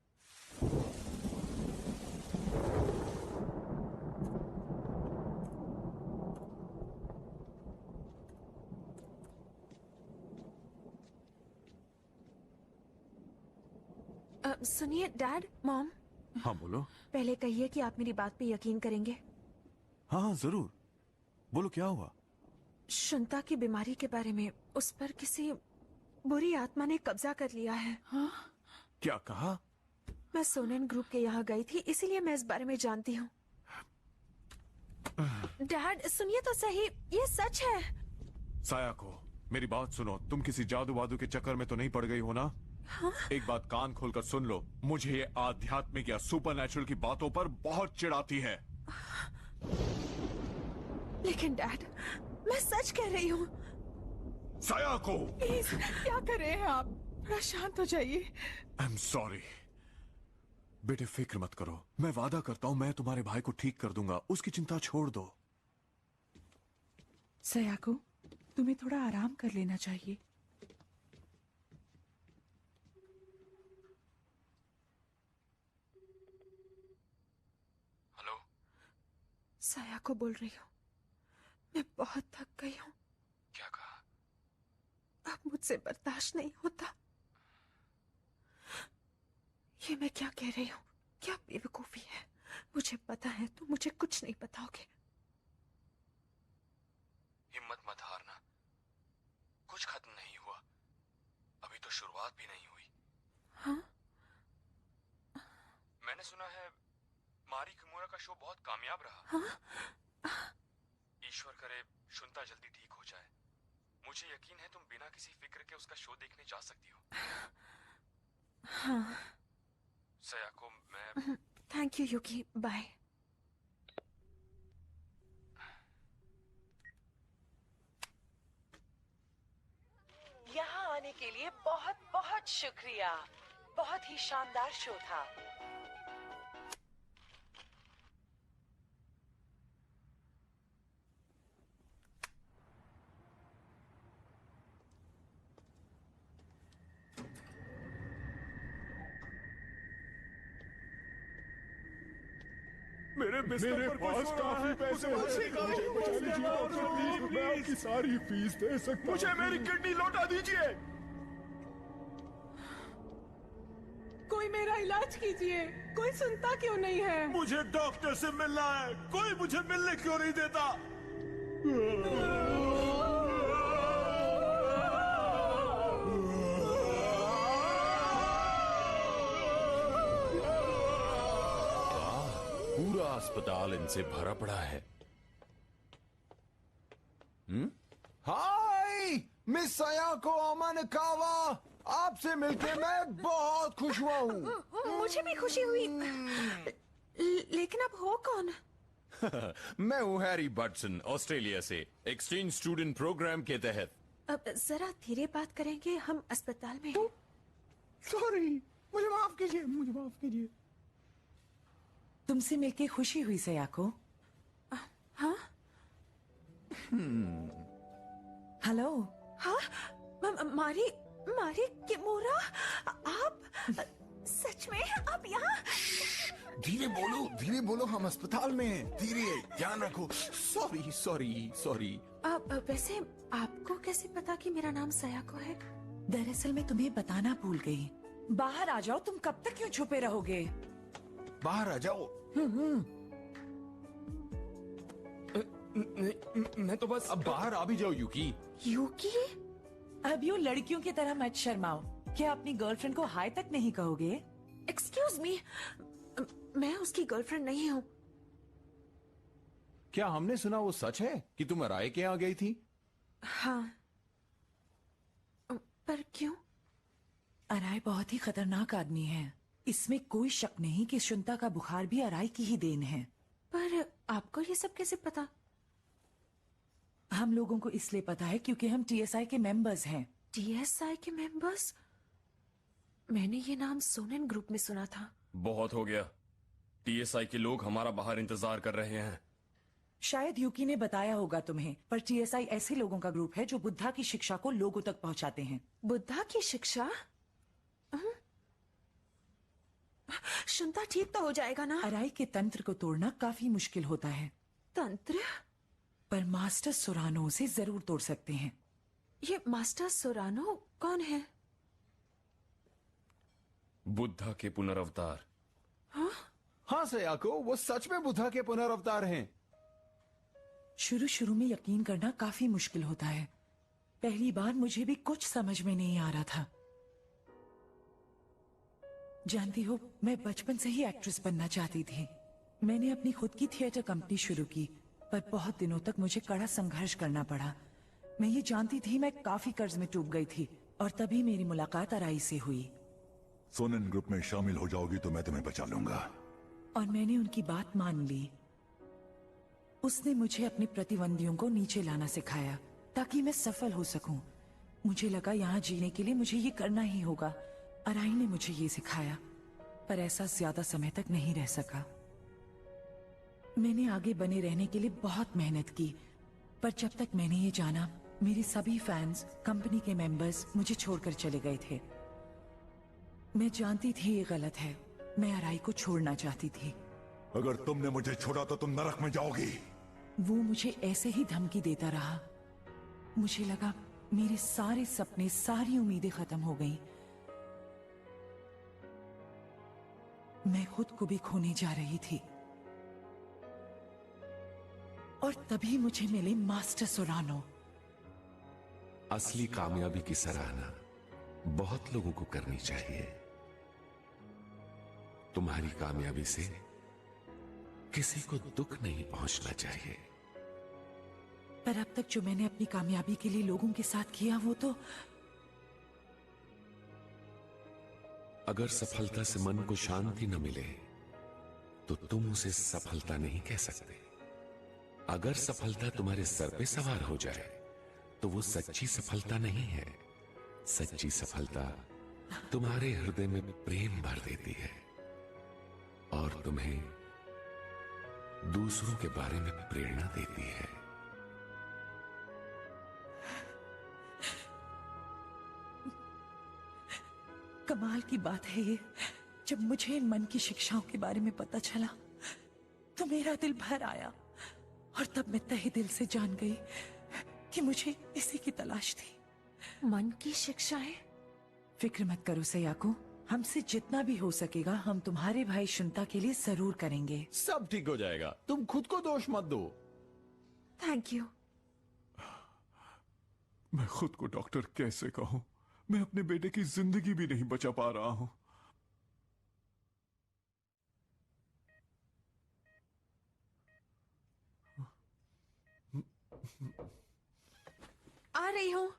सुनिए डैड, मॉम। हाँ बोलो। पहले कहिए कि आप मेरी बात पे यकीन करेंगे। हाँ हाँ जरूर, बोलो क्या हुआ? शुंता की बीमारी के बारे में उस पर किसी बुरी आत्मा ने कब्जा कर लिया है। हाँ? क्या कहा? मैं सोनेन ग्रुप के यहाँ गई थी, इसीलिए मैं इस बारे में जानती हूँ। डैड सुनिए तो सही, ये सच है। सायाको, मेरी बात सुनो, तुम किसी जादू वादू के चक्कर में तो नहीं पड़ गई हो ना? हाँ? एक बात कान खोलकर सुन लो, मुझे ये आध्यात्मिक या सुपरनैचुरल की बातों पर बहुत चिढ़ाती है। लेकिन डैड, मैं सच कह रही हूँ। सायाको, प्लीज क्या कर रहे हैं आप? थोड़ा शांत हो जाइए। आई एम सॉरी बेटे, फिक्र मत करो, मैं वादा करता हूँ मैं तुम्हारे भाई को ठीक कर दूंगा, उसकी चिंता छोड़ दो। सयाको, तुम्हें थोड़ा आराम कर लेना चाहिए। हेलो, सयाको बोल रही हूँ। मैं बहुत थक गई हूँ। क्या कहा? अब मुझसे बर्दाश्त नहीं होता। ये मैं क्या कह रही हूँ? क्या बेवकूफी है। मुझे पता है तुम मुझे कुछ नहीं बताओगे। हिम्मत मत हारना, कुछ खत्म नहीं हुआ, अभी तो शुरुआत भी नहीं हुई। हाँ? मैंने सुना है मारी किमुरा का शो बहुत कामयाब रहा। हाँ? ईश्वर करे शुंता जल्दी ठीक हो जाए। मुझे यकीन है तुम बिना किसी फिक्र के उसका शो देखने जा सकती हो। हाँ। सयाको, मैं थैंक यू यूकी, बाय। यहाँ आने के लिए बहुत बहुत शुक्रिया। बहुत ही शानदार शो था। मेरे पास काफी पैसे हैं। मुझे बचा लीजिए डॉक्टर, प्लीज, मैं आपकी सारी फीस दे सकता हूँ। मुझे मेरी किडनी लौटा दीजिए। कोई मेरा इलाज कीजिए, कोई सुनता क्यों नहीं है? मुझे डॉक्टर से मिलना है, कोई मुझे मिलने क्यों नहीं देता? पूरा अस्पताल इनसे भरा पड़ा है। हाय मिस सयाको अमानकावा, आपसे मिलके मैं बहुत खुश हुआ हूँ। मुझे भी खुशी हुई। लेकिन अब हो कौन? मैं हूँ हैरी बटसन, ऑस्ट्रेलिया से, एक्सचेंज स्टूडेंट प्रोग्राम के तहत। अब जरा धीरे बात करेंगे, हम अस्पताल में। सॉरी, मुझे माफ कीजिए, मुझे माफ कीजिए। तुमसे मिलके खुशी हुई सयाको। हाँ? हेलो। हाँ? मारी किमोरा, आप सच में आप यहाँ? धीरे बोलो, हम अस्पताल में हैं। धीरे, ध्यान रखो। सॉरी। वैसे आपको कैसे पता कि मेरा नाम सयाको है? दरअसल मैं तुम्हें बताना भूल गई। बाहर आ जाओ, तुम कब तक क्यों छुपे रहोगे? बाहर आ जाओ। मैं तो बस अब बाहर आ भी जाओ यूकी। यूकी? अब यूं लड़कियों की तरह मत शर्माओ। क्या अपनी गर्लफ्रेंड को हाय तक नहीं कहोगे? एक्सक्यूज मी, मैं उसकी गर्लफ्रेंड नहीं हूँ। क्या हमने सुना वो सच है कि तुम अराय के यहाँ गई थी? हाँ। पर क्यों? अराय बहुत ही खतरनाक आदमी है। इसमें कोई शक नहीं कि शुंता का बुखार भी अराय की ही देन है। पर आपको ये सब कैसे पता? हम लोगों को इसलिए पता है क्योंकि हम टीएसआई के मेंबर्स हैं। टीएसआई के मेंबर्स? मैंने ये नाम सोनेन ग्रुप में सुना था। बहुत हो गया। टीएसआई के लोग हमारा बाहर इंतजार कर रहे हैं। शायद यूकी ने बताया होगा तुम्हें, पर टीएसआई ऐसे लोगों का ग्रुप है जो बुद्धा की शिक्षा को लोगों तक पहुंचाते हैं। बुद्धा की शिक्षा? शुंता ठीक तो हो जाएगा ना? अराई के तंत्र को तोड़ना काफी मुश्किल होता है। तंत्र? पर मास्टर सोरानो उसे जरूर तोड़ सकते हैं। ये मास्टर सोरानो कौन है? बुद्धा के पुनर्अवतार। हाँ सयाको, वो सच में बुद्धा के पुनर्अवतार हैं। शुरू में यकीन करना काफी मुश्किल होता है। पहली बार मुझे भी कुछ समझ में नहीं आ रहा था। जानती हो, मैं बचपन से ही एक्ट्रेस बनना चाहती थी। मैंने अपनी खुद की थिएटर कंपनी शुरू की, पर बहुत दिनों तक मुझे कड़ा संघर्ष करना पड़ा। मैं ये जानती थी मैं काफी कर्ज में डूब गई थी, और तभी मेरी मुलाकात अराई से हुई। सोनेन ग्रुप में शामिल हो जाओगी तो मैं तुम्हें बचा लूंगा। और मैंने उनकी बात मान ली। उसने मुझे अपने प्रतिद्वंदियों को नीचे लाना सिखाया ताकि मैं सफल हो सकूं। मुझे लगा यहाँ जीने के लिए मुझे ये करना ही होगा। अराई ने मुझे ये सिखाया, पर ऐसा ज्यादा समय तक नहीं रह सका। मैंने आगे बने रहने के लिए बहुत मेहनत की, पर जब तक मैंने ये जाना, मेरे सभी फैंस, कंपनी के मेंबर्स मुझे छोड़कर चले गए थे। मैं जानती थी ये गलत है। मैं अराई को छोड़ना चाहती थी। अगर तुमने मुझे छोड़ा तो तुम नरक में जाओगी। वो मुझे ऐसे ही धमकी देता रहा। मुझे लगा मेरे सारे सपने, सारी उम्मीदें खत्म हो गईं। मैं खुद को भी खोने जा रही थी। और तभी मुझे मिले मास्टर सोरानो। असली कामयाबी की सराहना बहुत लोगों को करनी चाहिए। तुम्हारी कामयाबी से किसी को दुख नहीं पहुंचना चाहिए। पर अब तक जो मैंने अपनी कामयाबी के लिए लोगों के साथ किया, वो तो अगर सफलता से मन को शांति न मिले तो तुम उसे सफलता नहीं कह सकते। अगर सफलता तुम्हारे सर पे सवार हो जाए तो वो सच्ची सफलता नहीं है। सच्ची सफलता तुम्हारे हृदय में प्रेम भर देती है और तुम्हें दूसरों के बारे में प्रेरणा देती है। कमाल की बात है ये, जब मुझे इन मन की शिक्षाओं के बारे में पता चला तो मेरा दिल भर आया, और तब मैं तहे दिल से जान गई कि मुझे इसी की तलाश थी। मन की शिक्षाएं? फिक्र मत करो सयाको, हमसे जितना भी हो सकेगा हम तुम्हारे भाई शुंता के लिए जरूर करेंगे। सब ठीक हो जाएगा, तुम खुद को दोष मत दो। Thank you. मैं खुद को डॉक्टर कैसे कहूं? मैं अपने बेटे की जिंदगी भी नहीं बचा पा रहा हूं। आ रही हूँ।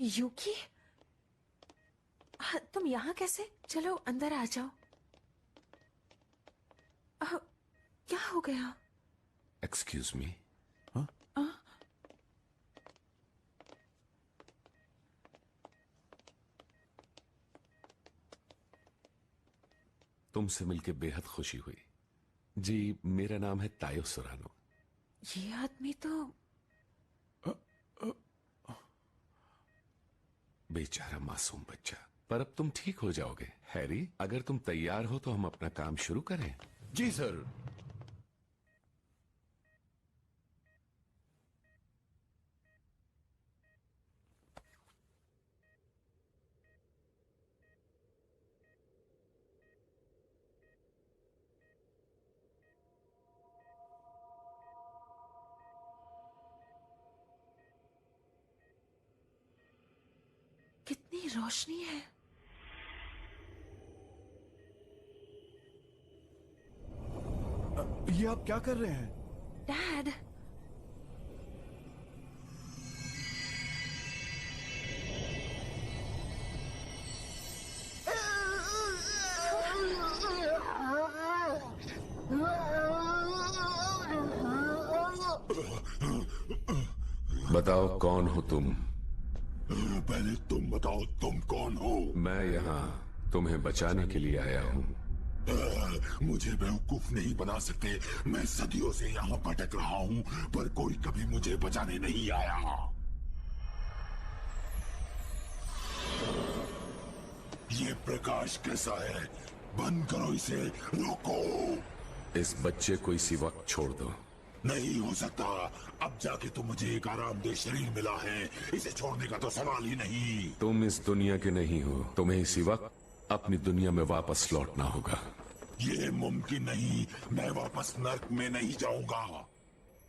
यूकी, तुम यहाँ कैसे? चलो अंदर आ जाओ। क्या हो गया? Excuse me. तुमसे मिलके बेहद खुशी हुई। जी, मेरा नाम है तायो सुरानो। ये आदमी तो बेचारा मासूम बच्चा। पर अब तुम ठीक हो जाओगे। हैरी, अगर तुम तैयार हो तो हम अपना काम शुरू करें। जी सर। कितनी रोशनी है। ये आप क्या कर रहे हैं? डैड, बताओ कौन हो तुम? पहले तुम बताओ तुम कौन हो? मैं यहाँ तुम्हें बचाने के लिए आया हूँ। मुझे बेवकूफ नहीं बना सकते। मैं सदियों से यहाँ भटक रहा हूँ, पर कोई कभी मुझे बचाने नहीं आया। ये प्रकाश कैसा है? बंद करो इसे, रोको। इस बच्चे को इसी वक्त छोड़ दो। नहीं हो सकता। अब जाके तो मुझे एक आरामदेह शरीर मिला है, इसे छोड़ने का तो सवाल ही नहीं। तुम इस दुनिया के नहीं हो। तुम्हें इसी वक्त अपनी दुनिया में वापस लौटना होगा। ये मुमकिन नहीं। मैं वापस नर्क में नहीं जाऊंगा।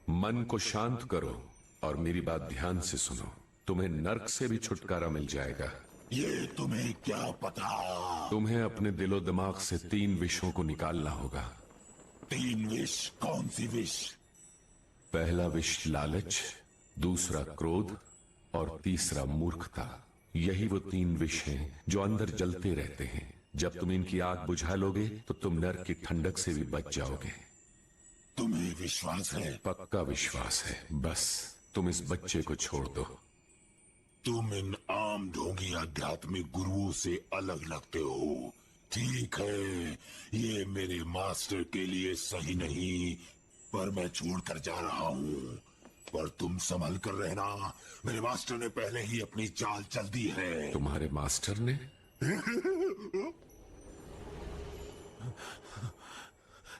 मन को शांत करो और मेरी बात ध्यान से सुनो। तुम्हें नर्क से भी छुटकारा मिल जाएगा। ये तुम्हें क्या पता? तुम्हें अपने दिलो दिमाग से 3 विषों को निकालना होगा। 3 विष? कौन सी विष? पहला विष लालच, दूसरा क्रोध और तीसरा मूर्खता। यही वो 3 विष हैं जो अंदर जलते रहते हैं। जब तुम इनकी आग बुझा लोगे तो तुम नर्क की ठंडक से भी बच जाओगे। तुम्हें विश्वास है? पक्का विश्वास है। बस तुम इस बच्चे को छोड़ दो। तुम इन आम ढोंगी आध्यात्मिक गुरुओं से अलग लगते हो। ठीक है, ये मेरे मास्टर के लिए सही नहीं, पर मैं छोड़कर जा रहा हूँ। पर तुम संभल कर रहना। मेरे मास्टर ने पहले ही अपनी चाल चल दी है। तुम्हारे मास्टर ने?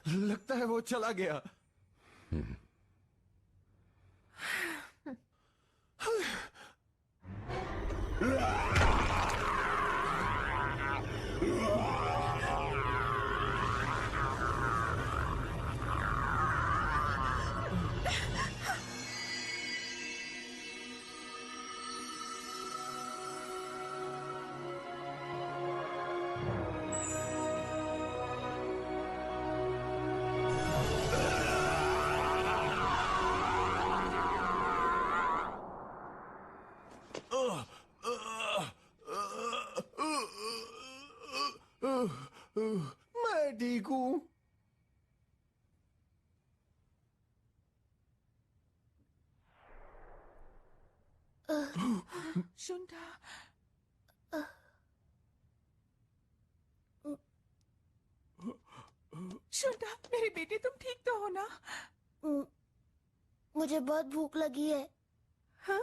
लगता है वो चला गया। मैं ठीक हूं। शुंठा, शुंठा, मेरी बेटी, तुम ठीक तो हो ना? मुझे बहुत भूख लगी है। हाँ?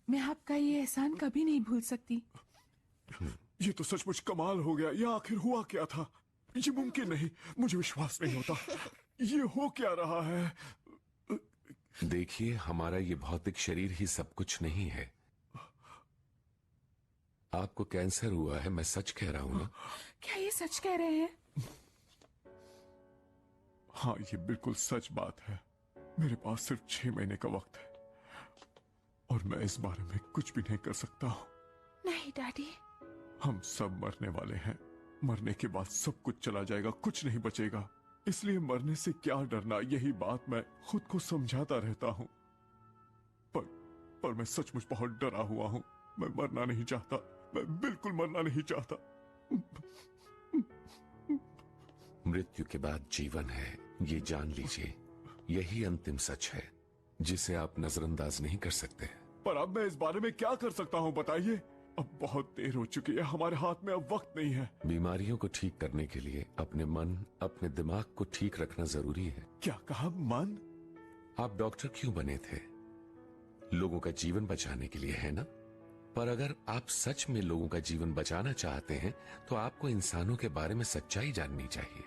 मैं आपका ये एहसान कभी नहीं भूल सकती। ये तो सचमुच कमाल हो गया। ये आखिर हुआ क्या था? ये मुमकिन नहीं। मुझे विश्वास नहीं होता। ये हो क्या रहा है? देखिए, हमारा ये भौतिक शरीर ही सब कुछ नहीं है। आपको कैंसर हुआ है, मैं सच कह रहा हूं ना? क्या ये सच कह रहे हैं? हाँ, ये बिल्कुल सच बात है। मेरे पास सिर्फ 6 महीने का वक्त है और मैं इस बारे में कुछ भी नहीं कर सकता हूँ। नहीं डैडी, हम सब मरने वाले हैं। मरने के बाद सब कुछ चला जाएगा, कुछ नहीं बचेगा। इसलिए मरने से क्या डरना, यही बात मैं खुद को समझाता रहता हूं। पर मैं सचमुच बहुत डरा हुआ हूं। मैं मरना नहीं चाहता, मैं बिल्कुल मरना नहीं चाहता। मृत्यु के बाद जीवन है, ये जान लीजिए। यही अंतिम सच है जिसे आप नजरअंदाज नहीं कर सकते। पर अब मैं इस बारे में क्या कर सकता हूं, बताइए। अब बहुत देर हो चुकी है, हमारे हाथ में अब वक्त नहीं है। बीमारियों को ठीक करने के लिए अपने मन, अपने दिमाग को ठीक रखना जरूरी है। क्या कहा? मन? आप डॉक्टर क्यों बने थे? लोगों का जीवन बचाने के लिए, है ना? पर अगर आप सच में लोगों का जीवन बचाना चाहते हैं तो आपको इंसानों के बारे में सच्चाई जाननी चाहिए।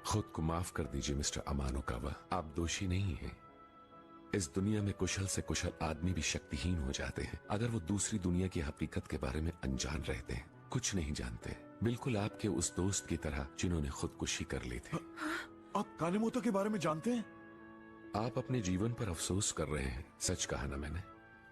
खुद को माफ कर दीजिए मिस्टर अमानुकावा, आप दोषी नहीं हैं। इस दुनिया में कुशल से कुशल आदमी भी शक्तिहीन हो जाते हैं अगर वो दूसरी दुनिया की हकीकत के बारे में अनजान रहते हैं, कुछ नहीं जानते। बिल्कुल आपके उस दोस्त की तरह जिन्होंने खुदकुशी कर ली थी। आप कानेमोतो के बारे में जानते हैं? आप अपने जीवन पर अफसोस कर रहे हैं, सच कहा ना मैंने।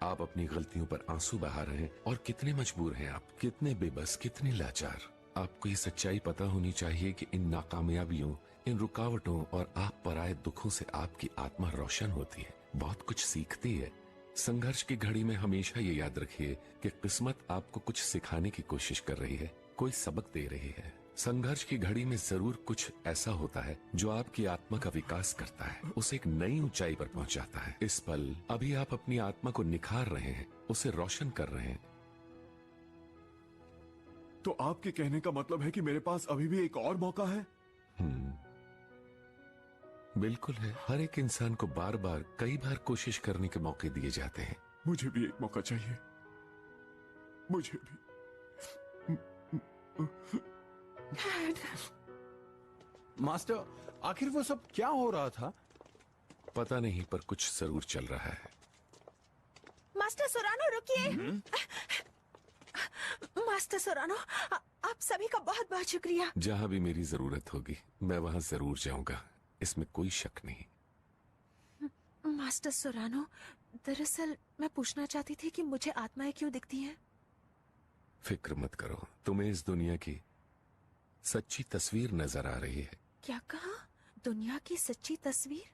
आप अपनी गलतियों पर आंसू बहा रहे हैं। और कितने मजबूर हैं आप, कितने बेबस, कितने लाचार। आपको ये सच्चाई पता होनी चाहिए कि इन नाकामयाबियों, इन रुकावटों और आप पर आए दुखों से आपकी आत्मा रोशन होती है, बहुत कुछ सीखती है। संघर्ष की घड़ी में हमेशा ये याद रखिए कि किस्मत आपको कुछ सिखाने की कोशिश कर रही है, कोई सबक दे रही है। संघर्ष की घड़ी में जरूर कुछ ऐसा होता है जो आपकी आत्मा का विकास करता है, उसे एक नई ऊंचाई पर पहुंचाता है। इस पल अभी आप अपनी आत्मा को निखार रहे हैं, उसे रोशन कर रहे हैं। तो आपके कहने का मतलब है कि मेरे पास अभी भी एक और मौका है? बिल्कुल है। हर एक इंसान को बार बार, कई बार कोशिश करने के मौके दिए जाते हैं। मुझे भी एक मौका चाहिए, मुझे भी। मास्टर, आखिर वो सब क्या हो रहा था? पता नहीं, पर कुछ जरूर चल रहा है। मास्टर सोरानो रुकिए। मास्टर सोरानो, आप सभी का बहुत बहुत शुक्रिया। जहां भी मेरी जरूरत होगी मैं वहां जरूर जाऊंगा, इसमें कोई शक नहीं। मास्टर सोरानो, दरअसल मैं पूछना चाहती थी कि मुझे आत्माएं क्यों दिखती हैं? फिक्र मत करो, तुम्हें इस दुनिया की सच्ची तस्वीर नजर आ रही है। क्या कहा? दुनिया की सच्ची तस्वीर?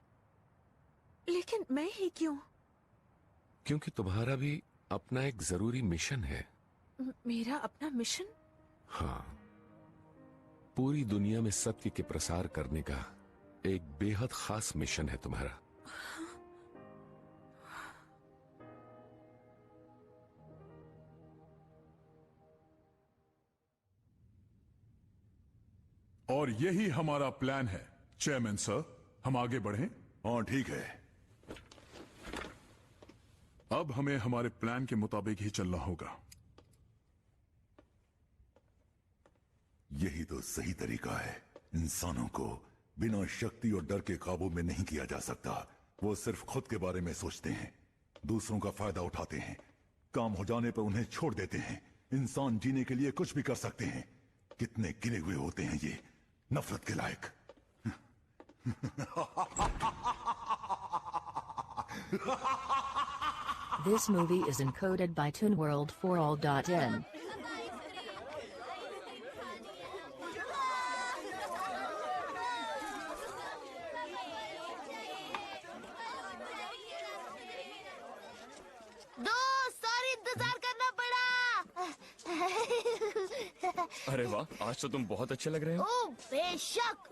लेकिन मैं ही क्यों? क्योंकि तुम्हारा भी अपना एक जरूरी मिशन है। मेरा अपना मिशन? हाँ, पूरी दुनिया में सत्य के प्रसार करने का एक बेहद खास मिशन है तुम्हारा। और यही हमारा प्लान है चेयरमैन सर। हम आगे बढ़ें? हाँ ठीक है। अब हमें हमारे प्लान के मुताबिक ही चलना होगा। यही तो सही तरीका है। इंसानों को बिना शक्ति और डर के काबू में नहीं किया जा सकता। वो सिर्फ खुद के बारे में सोचते हैं, दूसरों का फायदा उठाते हैं, काम हो जाने पर उन्हें छोड़ देते हैं। इंसान जीने के लिए कुछ भी कर सकते हैं। कितने गिरे हुए होते हैं ये, नफरत के लायक। This movie is encoded by ToonWorld4All.in. अरे वाह, आज तो तुम बहुत अच्छे लग रहे हो। ओह बेशक।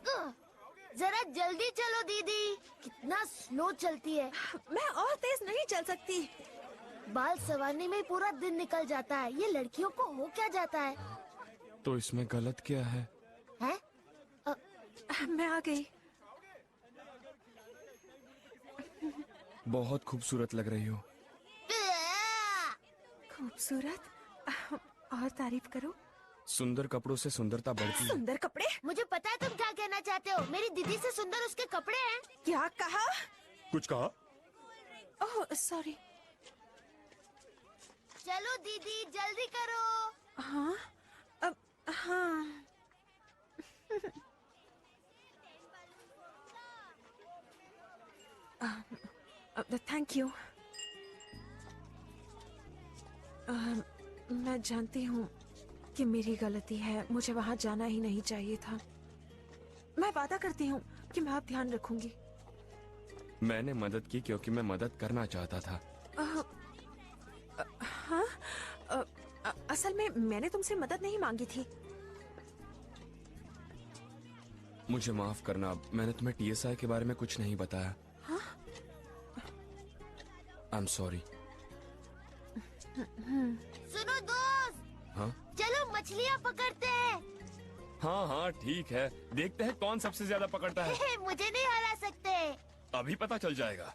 जरा जल्दी चलो दीदी, कितना स्लो चलती है। मैं और तेज नहीं चल सकती। बाल संवारने में पूरा दिन निकल जाता है। ये लड़कियों को हो क्या जाता है? तो इसमें गलत क्या है? हैं? मैं आ गई। बहुत खूबसूरत लग रही हो। खूबसूरत? और तारीफ करो। सुंदर कपड़ों से सुंदरता बढ़ती है। सुंदर कपड़े? मुझे पता है तुम क्या कहना चाहते हो। मेरी दीदी से सुंदर उसके कपड़े हैं। क्या कहा? कुछ कहा? Oh sorry. चलो दीदी जल्दी करो। हाँ अब हाँ। Thank you. मैं जानती हूँ कि मेरी गलती है, मुझे वहाँ जाना ही नहीं चाहिए था। मैं वादा करती हूँ कि मैं अब ध्यान रखूंगी। मैंने मदद की क्योंकि मैं मदद करना चाहता था। हाँ, असल में मैंने तुमसे मदद नहीं मांगी थी। मुझे माफ करना, मैंने तुम्हें टीएसआई के बारे में कुछ नहीं बताया। हाँ? I am sorry. सुनो दोस्त, हाँ चलो मछलियाँ पकड़ते हैं। हाँ हाँ ठीक है, देखते हैं कौन सबसे ज्यादा पकड़ता है। मुझे नहीं हरा सकते। अभी पता चल जाएगा।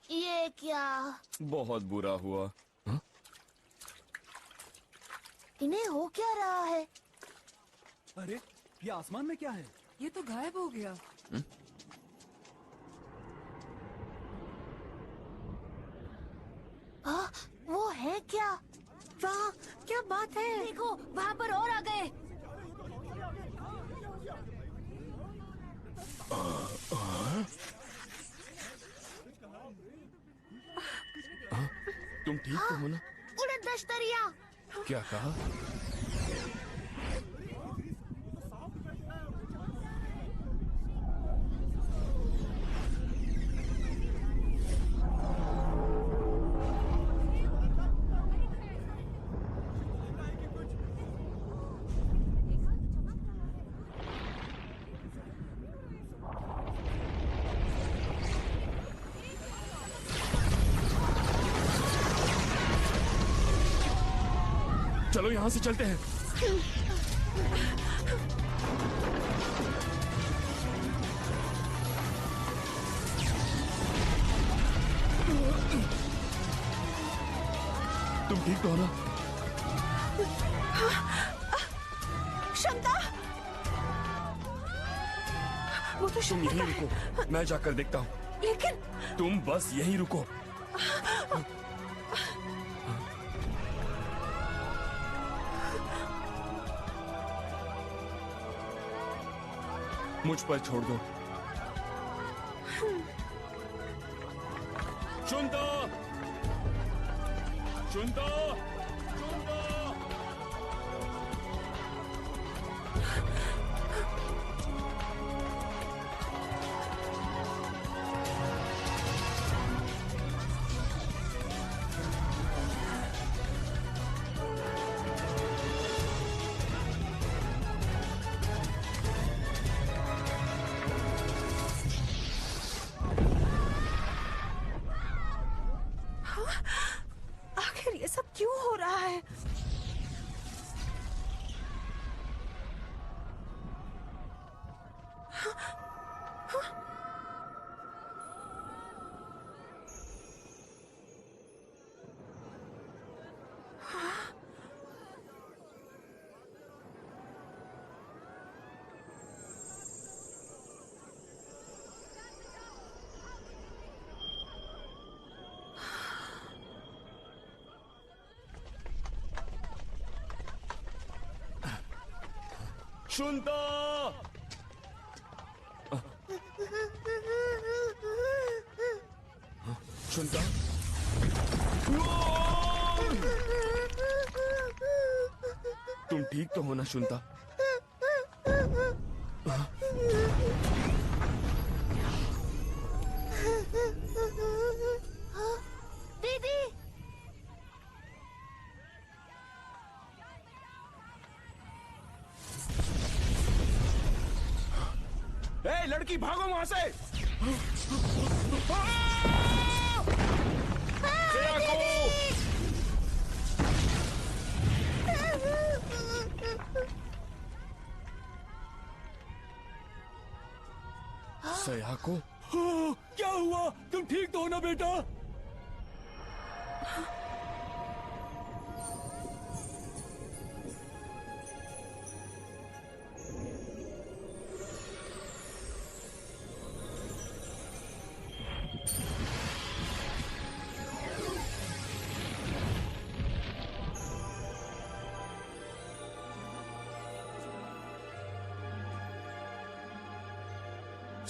ये क्या? बहुत बुरा हुआ। इन्हें हो क्या रहा है? अरे ये आसमान में क्या है? ये तो गायब हो गया। वो है क्या? वाह, क्या बात है। देखो वहाँ पर और आ गए। तुम ठीक तो हो ना? उड़न दस्तरिया। क्या कहा? चलो यहाँ से चलते हैं। तुम ठीक तो हो ना? क्षमता, वो तो तुम यहीं रुको, मैं जाकर देखता हूँ। लेकिन तुम बस यहीं रुको। मुझ पर छोड़ दो। चुनता, चुनता, चुनता। आखिर ये सब क्यों हो रहा है? चुनता, चुनता। तुम ठीक तो हो ना चुनता? दीदी, ए, लड़की भागो वहां से। सयाको, क्या हुआ? तुम ठीक तो हो ना बेटा?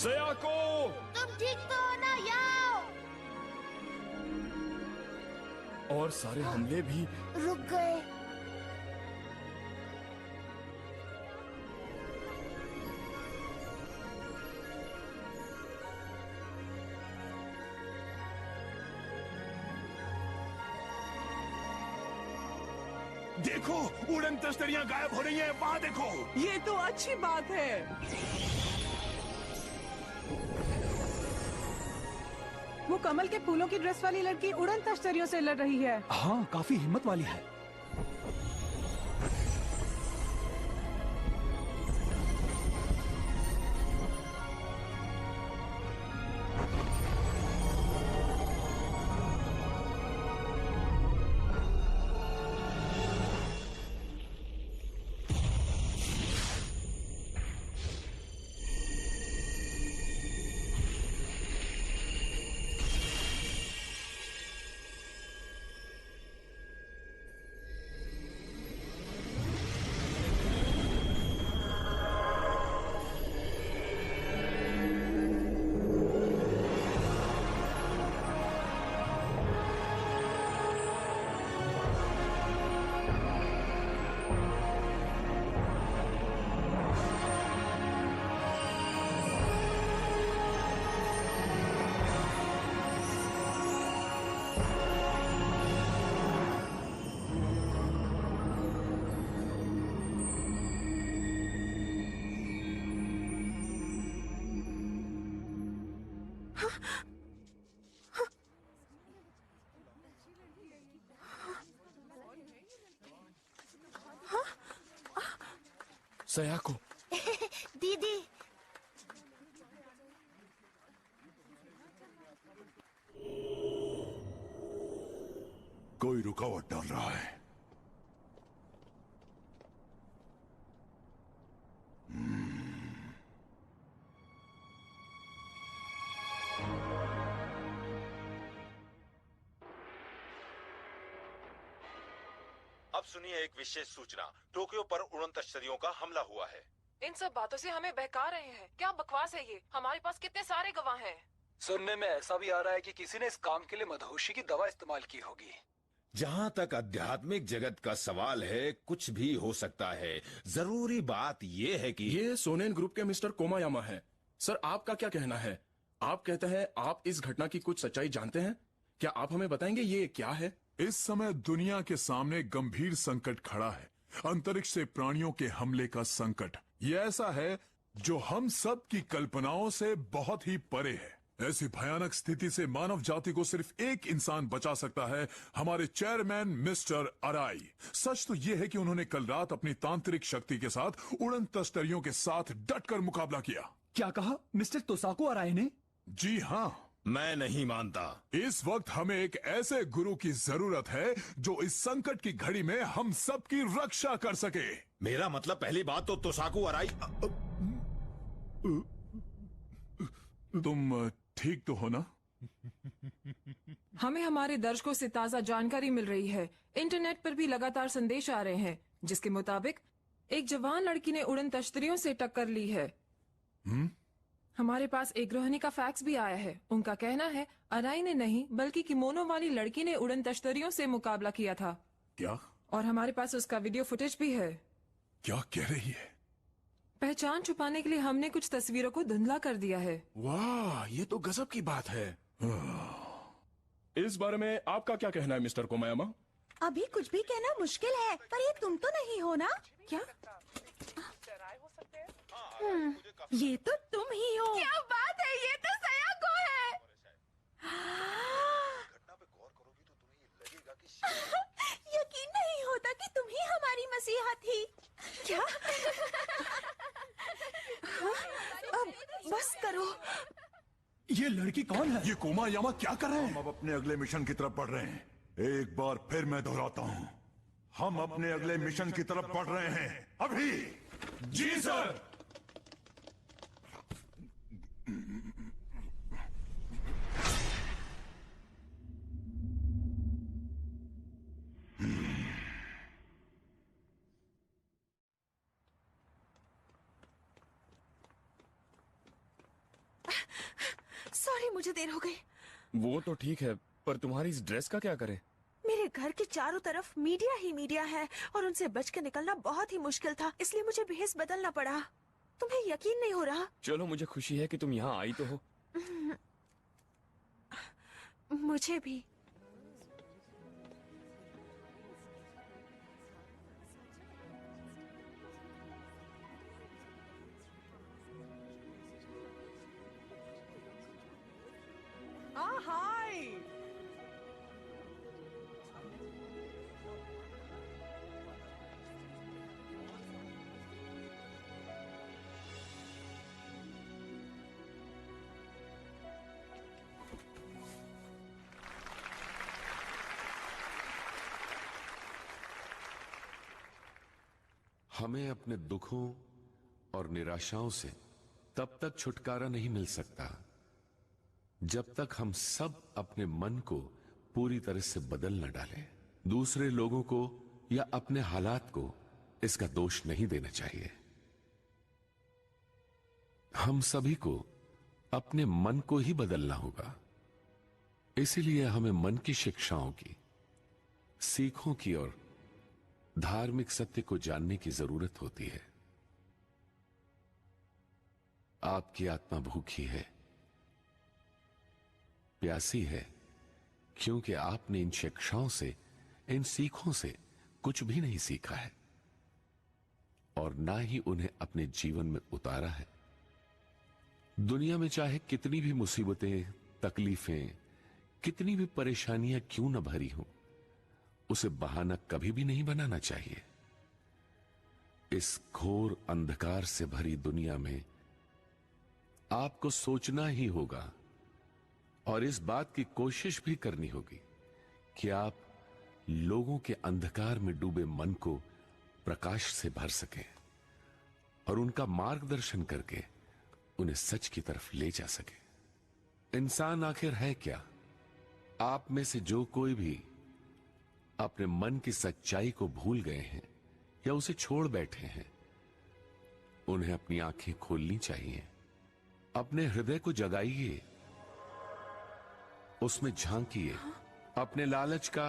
सयाको! तुम ठीक तो हो ना याओ? और सारे हमले भी रुक गए। देखो, उड़न तश्तरियां गायब हो रही हैं। वहां देखो। ये तो अच्छी बात है। वो कमल के फूलों की ड्रेस वाली लड़की उड़न तश्तरियों से लड़ रही है। हाँ, काफी हिम्मत वाली है। सयाको, दीदी। कोई रुकावट डाल रहा है। अब सुनिए एक विशेष सूचना। टोक्यो पर उड़न तश्तरियों का हमला हुआ है। इन सब बातों से हमें बहका रहे हैं। क्या बकवास है ये? हमारे पास कितने सारे गवाह हैं। सुनने में ऐसा भी आ रहा है कि किसी ने इस काम के लिए मदहोशी की दवा इस्तेमाल की होगी। जहां तक आध्यात्मिक जगत का सवाल है, कुछ भी हो सकता है। जरूरी बात यह है कि ये सोनेन ग्रुप के मिस्टर कोमायामा हैं। सर, आपका क्या कहना है? आप कहते हैं आप इस घटना की कुछ सच्चाई जानते हैं। क्या आप हमें बताएंगे ये क्या है? इस समय दुनिया के सामने गंभीर संकट खड़ा है। अंतरिक्ष से प्राणियों के हमले का संकट। ये ऐसा है जो हम सब की कल्पनाओं से बहुत ही परे है। ऐसी भयानक स्थिति से मानव जाति को सिर्फ एक इंसान बचा सकता है, हमारे चेयरमैन मिस्टर अराई। सच तो यह है कि उन्होंने कल रात अपनी तांत्रिक शक्ति के साथ उड़न तश्तरियों के साथ डटकर मुकाबला किया। क्या कहा मिस्टर तोसाको अराई ने? जी हाँ, मैं नहीं मानता। इस वक्त हमें एक ऐसे गुरु की जरूरत है जो इस संकट की घड़ी में हम सब की रक्षा कर सके। मेरा मतलब, पहली बात तो तोसाकू अराई। तुम ठीक तो हो ना? हमें हमारे दर्शकों से ताज़ा जानकारी मिल रही है। इंटरनेट पर भी लगातार संदेश आ रहे हैं जिसके मुताबिक एक जवान लड़की ने उड़न तश्तरियों से टक्कर ली है। हमारे पास एक गृहिणी का फैक्स भी आया है। उनका कहना है अराई ने नहीं बल्कि किमोनो वाली लड़की ने उड़न तश्तरियों से मुकाबला किया था। क्या? और हमारे पास उसका वीडियो फुटेज भी है। क्या कह रही है? पहचान छुपाने के लिए हमने कुछ तस्वीरों को धुंधला कर दिया है। वाह, ये तो गजब की बात है। इस बारे में आपका क्या कहना है मिस्टर कोमायामा? अभी कुछ भी कहना मुश्किल है, पर ये तुम तो नहीं हो ना? क्या? ये तो तुम ही हो। क्या बात है, ये तो सयाको है। यकीन नहीं होता कि तुम ही हमारी मसीहा थी। क्या? अब बस करो। ये लड़की कौन है? ये कोमायामा क्या कर रहे हैं? हम अब अपने अगले मिशन की तरफ बढ़ रहे हैं। एक बार फिर मैं दोहराता हूँ, हम अपने अगले मिशन की तरफ बढ़ रहे हैं अभी। जी सर। सॉरी मुझे देर हो गई। वो तो ठीक है, पर तुम्हारी इस ड्रेस का क्या करें? मेरे घर के चारों तरफ मीडिया ही मीडिया है और उनसे बच कर निकलना बहुत ही मुश्किल था, इसलिए मुझे भेस बदलना पड़ा। तुम्हें यकीन नहीं हो रहा? चलो, मुझे खुशी है कि तुम यहाँ आई तो हो। मुझे भी। हाय। हमें अपने दुखों और निराशाओं से तब तक छुटकारा नहीं मिल सकता जब तक हम सब अपने मन को पूरी तरह से बदल न डालें। दूसरे लोगों को या अपने हालात को इसका दोष नहीं देना चाहिए। हम सभी को अपने मन को ही बदलना होगा। इसीलिए हमें मन की शिक्षाओं की, सीखों की और धार्मिक सत्य को जानने की जरूरत होती है। आपकी आत्मा भूखी है, प्यासी है, क्योंकि आपने इन शिक्षाओं से, इन सीखों से कुछ भी नहीं सीखा है और ना ही उन्हें अपने जीवन में उतारा है। दुनिया में चाहे कितनी भी मुसीबतें, तकलीफें, कितनी भी परेशानियां क्यों न भरी हों, उसे बहाना कभी भी नहीं बनाना चाहिए। इस घोर अंधकार से भरी दुनिया में आपको सोचना ही होगा और इस बात की कोशिश भी करनी होगी कि आप लोगों के अंधकार में डूबे मन को प्रकाश से भर सकें और उनका मार्गदर्शन करके उन्हें सच की तरफ ले जा सके। इंसान आखिर है क्या? आप में से जो कोई भी अपने मन की सच्चाई को भूल गए हैं या उसे छोड़ बैठे हैं, उन्हें अपनी आंखें खोलनी चाहिए। अपने हृदय को जगाइए, उसमें झांकिए। अपने लालच का,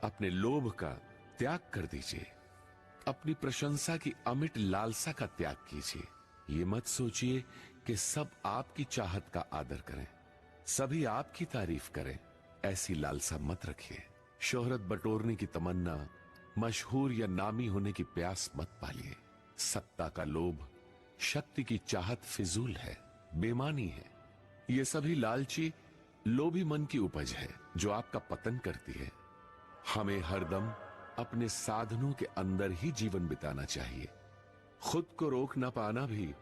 अपने लोभ का त्याग कर दीजिए। अपनी प्रशंसा की अमिट लालसा का त्याग कीजिए। ये मत सोचिए कि सब आपकी चाहत का आदर करें, सभी आपकी तारीफ करें। ऐसी लालसा मत रखिए। शोहरत बटोरने की तमन्ना, मशहूर या नामी होने की प्यास मत पालिए। सत्ता का लोभ, शक्ति की चाहत फिजूल है, बेमानी है। ये सभी लालची, लोभी मन की उपज है जो आपका पतन करती है। हमें हरदम अपने साधनों के अंदर ही जीवन बिताना चाहिए। खुद को रोक न पाना भी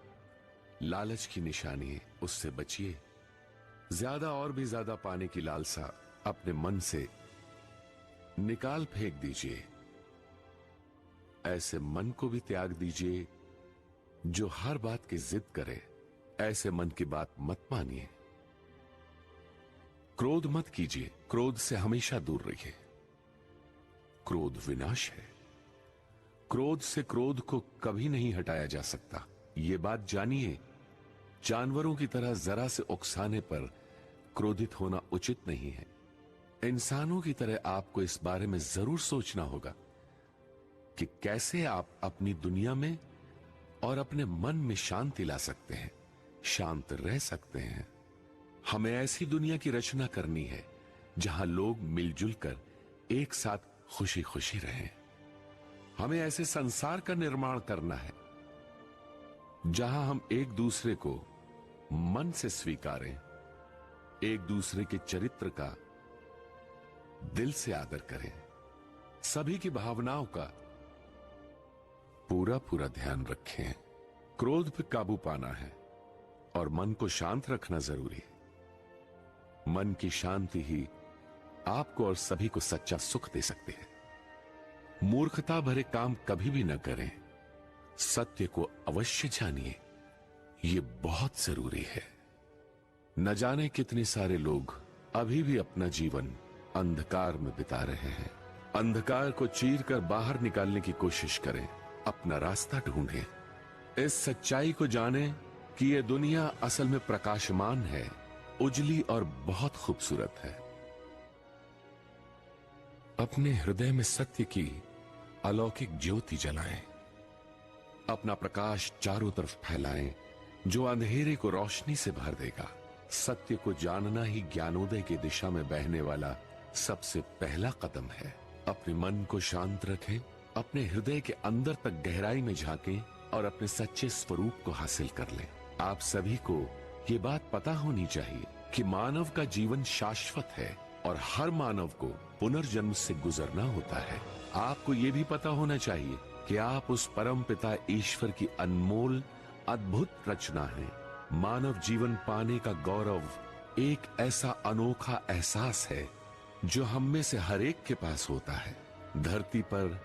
लालच की निशानी है, उससे बचिए। ज्यादा और भी ज्यादा पाने की लालसा अपने मन से निकाल फेंक दीजिए। ऐसे मन को भी त्याग दीजिए जो हर बात की जिद करे। ऐसे मन की बात मत मानिए। क्रोध मत कीजिए, क्रोध से हमेशा दूर रहिए। क्रोध विनाश है। क्रोध से क्रोध को कभी नहीं हटाया जा सकता। ये बात जानिए। जानवरों की तरह जरा से उकसाने पर क्रोधित होना उचित नहीं है। इंसानों की तरह आपको इस बारे में जरूर सोचना होगा कि कैसे आप अपनी दुनिया में और अपने मन में शांति ला सकते हैं, शांत रह सकते हैं। हमें ऐसी दुनिया की रचना करनी है जहां लोग मिलजुल कर एक साथ खुशी खुशी रहें। हमें ऐसे संसार का निर्माण करना है जहां हम एक दूसरे को मन से स्वीकारें, एक दूसरे के चरित्र का दिल से आदर करें, सभी की भावनाओं का पूरा पूरा ध्यान रखें। क्रोध पर काबू पाना है और मन को शांत रखना जरूरी है। मन की शांति ही आपको और सभी को सच्चा सुख दे सकती है। मूर्खता भरे काम कभी भी न करें। सत्य को अवश्य जानिए, ये बहुत जरूरी है। न जाने कितने सारे लोग अभी भी अपना जीवन अंधकार में बिता रहे हैं। अंधकार को चीर कर बाहर निकालने की कोशिश करें, अपना रास्ता ढूंढें। इस सच्चाई को जानें कि यह दुनिया असल में प्रकाशमान है उजली और बहुत खूबसूरत है। अपने हृदय में सत्य की अलौकिक ज्योति जलाएं, अपना प्रकाश चारों तरफ फैलाएं, जो अंधेरे को रोशनी से भर देगा। सत्य को जानना ही ज्ञानोदय की दिशा में बहने वाला सबसे पहला कदम है। अपने मन को शांत रखें, अपने हृदय के अंदर तक गहराई में झांकें और अपने सच्चे स्वरूप को हासिल कर लें। आप सभी को ये बात पता होनी चाहिए कि मानव का जीवन शाश्वत है और हर मानव को पुनर्जन्म से गुजरना होता है। आपको ये भी पता होना चाहिए कि आप उस परम पिता ईश्वर की अनमोल अद्भुत रचना है। मानव जीवन पाने का गौरव एक ऐसा अनोखा एहसास है जो हम में से हर एक के पास होता है। धरती पर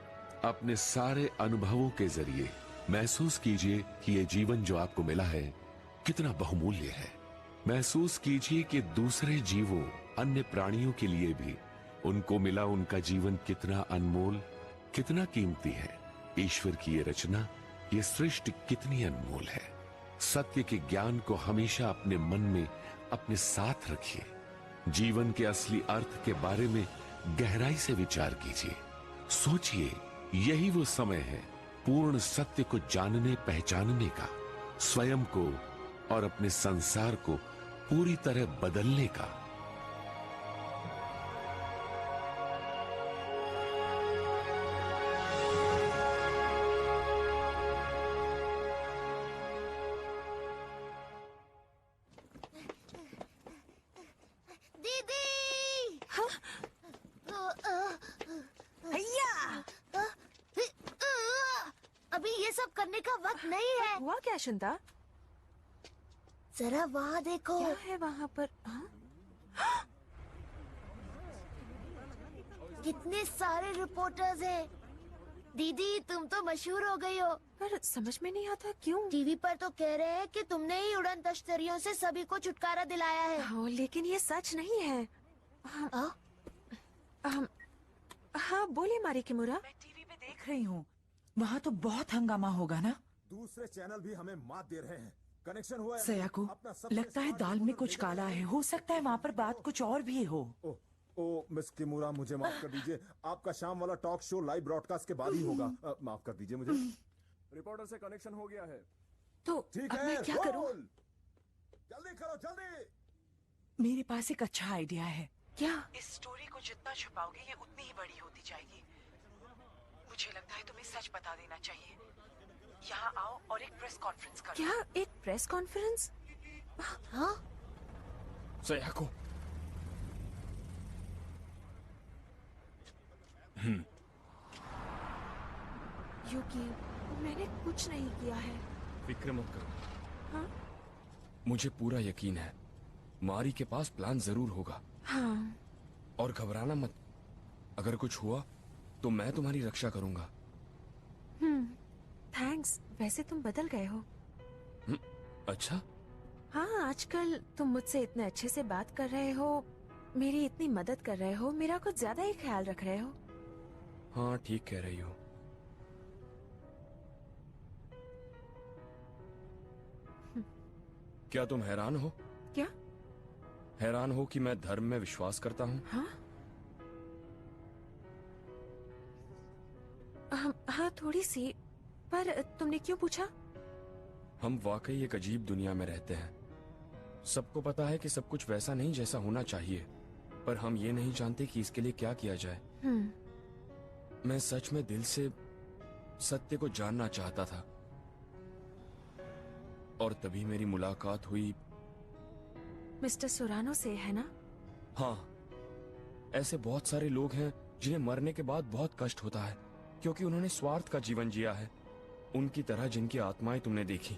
अपने सारे अनुभवों के जरिए महसूस कीजिए कि ये जीवन जो आपको मिला है कितना बहुमूल्य है। महसूस कीजिए कि दूसरे जीवों, अन्य प्राणियों के लिए भी उनको मिला उनका जीवन कितना अनमोल, कितना कीमती है। ईश्वर की ये रचना, ये सृष्टि कितनी अनमोल है। सत्य के ज्ञान को हमेशा अपने मन में अपने साथ रखिए। जीवन के असली अर्थ के बारे में गहराई से विचार कीजिए। सोचिए, यही वो समय है पूर्ण सत्य को जानने पहचानने का, स्वयं को और अपने संसार को पूरी तरह बदलने का। अभी ये सब करने का वक्त नहीं है। हुआ क्या शिंदा? जरा वहाँ देखो। क्या है वहाँ पर? हाँ? कितने सारे रिपोर्टर्स हैं। दीदी, तुम तो मशहूर हो गई हो। पर समझ में नहीं आता क्यों। टीवी पर तो कह रहे हैं कि तुमने ही उड़न तश्तरियों से सभी को छुटकारा दिलाया है। हाँ, लेकिन ये सच नहीं है। हाँ, बोले मारी किमुरा। मैं टीवी पे देख रही हूँ, वहाँ तो बहुत हंगामा होगा ना। दूसरे चैनल भी हमें मात दे रहे हैं। कनेक्शन हुआ है। सयाको, लगता है दाल में कुछ काला है। हो सकता है वहाँ पर बात कुछ और भी हो। ओ मिस किमुरा, मुझे माफ कर दीजिए। आपका शाम वाला टॉक शो लाइव ब्रॉडकास्ट के बाद ही होगा। माफ कर दीजिए मुझे। रिपोर्टर से कनेक्शन हो गया है। तो ठीक अब है, मैं क्या करूं? जल्दी करो, जल्दी। मेरे पास एक अच्छा आइडिया है। क्या? इस स्टोरी को जितना छुपाओगे ये उतनी ही बड़ी होती जाएगी। मुझे लगता है तुम्हें सच बता देना चाहिए। यहाँ आओ और एक प्रेस कॉन्फ्रेंस करो। क्या? एक प्रेस कॉन्फ्रेंस? हाँ? सयाको। यूकी, मैंने कुछ नहीं किया है। फिक्र मत करो। हाँ? मुझे पूरा यकीन है मारी के पास प्लान जरूर होगा। हाँ। और घबराना मत। अगर कुछ हुआ तो मैं तुम्हारी रक्षा करूंगा। थैंक्स। वैसे तुम बदल गए हो। अच्छा? हाँ, आजकल तुम मुझसे इतने अच्छे से बात कर रहे हो, मेरी इतनी मदद कर रहे हो, मेरा कुछ ज्यादा ही ख्याल रख रहे हो। हाँ, ठीक कह रही हो। क्या तुम हैरान हो? क्या? हैरान हो कि मैं धर्म में विश्वास करता हूँ? हाँ? हाँ, थोड़ी सी। पर तुमने क्यों पूछा? हम वाकई एक अजीब दुनिया में रहते हैं। सबको पता है कि सब कुछ वैसा नहीं जैसा होना चाहिए, पर हम ये नहीं जानते कि इसके लिए क्या किया जाए। मैं सच में दिल से सत्य को जानना चाहता था, और तभी मेरी मुलाकात हुई मिस्टर सोरानो से, है ना? हाँ, ऐसे बहुत सारे लोग हैं जिन्हें मरने के बाद बहुत कष्ट होता है क्योंकि उन्होंने स्वार्थ का जीवन जिया है, उनकी तरह जिनकी आत्माएं तुमने देखी।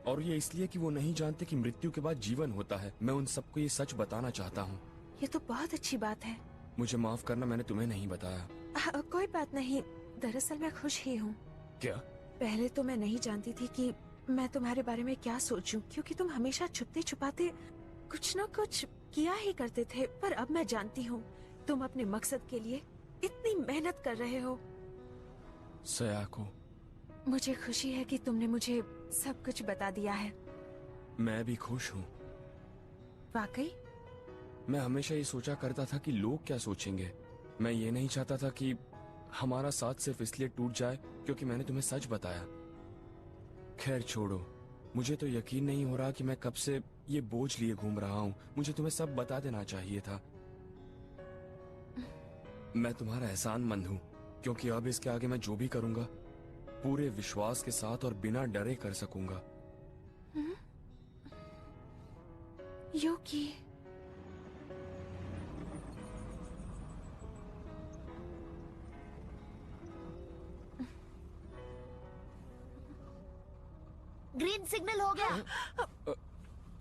और ये इसलिए कि वो नहीं जानते कि मृत्यु के बाद जीवन होता है। मैं उन सबको ये सच बताना चाहता हूँ। ये तो बहुत अच्छी बात है। मुझे माफ करना, मैंने तुम्हें नहीं बताया। कोई बात नहीं। दरअसल मैं खुश ही हूँ। क्या? पहले तो मैं नहीं जानती थी कि मैं तुम्हारे बारे में क्या सोचूं, क्योंकि तुम हमेशा छुपते छुपाते कुछ न कुछ किया ही करते थे। पर अब मैं जानती हूँ तुम अपने मकसद के लिए इतनी मेहनत कर रहे हो। सयाको, मुझे खुशी है कि तुमने मुझे सब कुछ बता दिया है। मैं भी खुश हूँ। वाकई? मैं हमेशा ये सोचा करता था कि लोग क्या सोचेंगे। मैं ये नहीं चाहता था कि हमारा साथ सिर्फ इसलिए टूट जाए क्योंकि मैंने तुम्हें सच बताया। खैर छोड़ो, मुझे तो यकीन नहीं हो रहा कि मैं कब से ये बोझ लिए घूम रहा हूँ। मुझे तुम्हें सब बता देना चाहिए था। मैं तुम्हारा एहसानमंद हूँ क्योंकि अब इसके आगे मैं जो भी करूंगा पूरे विश्वास के साथ और बिना डरे कर सकूंगा। यूकी, ग्रीन सिग्नल हो गया।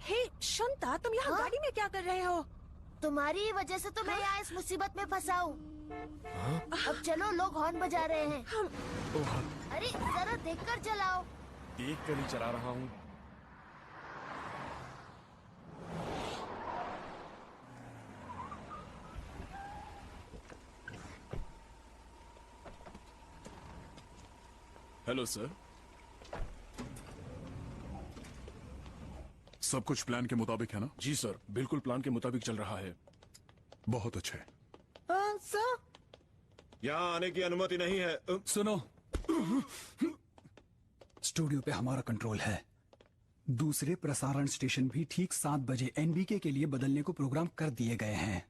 हे शांता, तुम यहाँ गाड़ी में क्या कर रहे हो? तुम्हारी ही वजह से तो मैं यहाँ इस मुसीबत में फंसा हूँ। अब चलो, लोग हॉर्न बजा रहे हैं। अरे जरा देखकर चलाओ। देख कर ही चला रहा हूँ। Hello sir. सब कुछ प्लान के मुताबिक है ना? जी सर, बिल्कुल प्लान के मुताबिक चल रहा है। बहुत अच्छे। सर, यहाँ आने की अनुमति नहीं है। सुनो, स्टूडियो पे हमारा कंट्रोल है। दूसरे प्रसारण स्टेशन भी ठीक 7 बजे एनबीके के लिए बदलने को प्रोग्राम कर दिए गए हैं।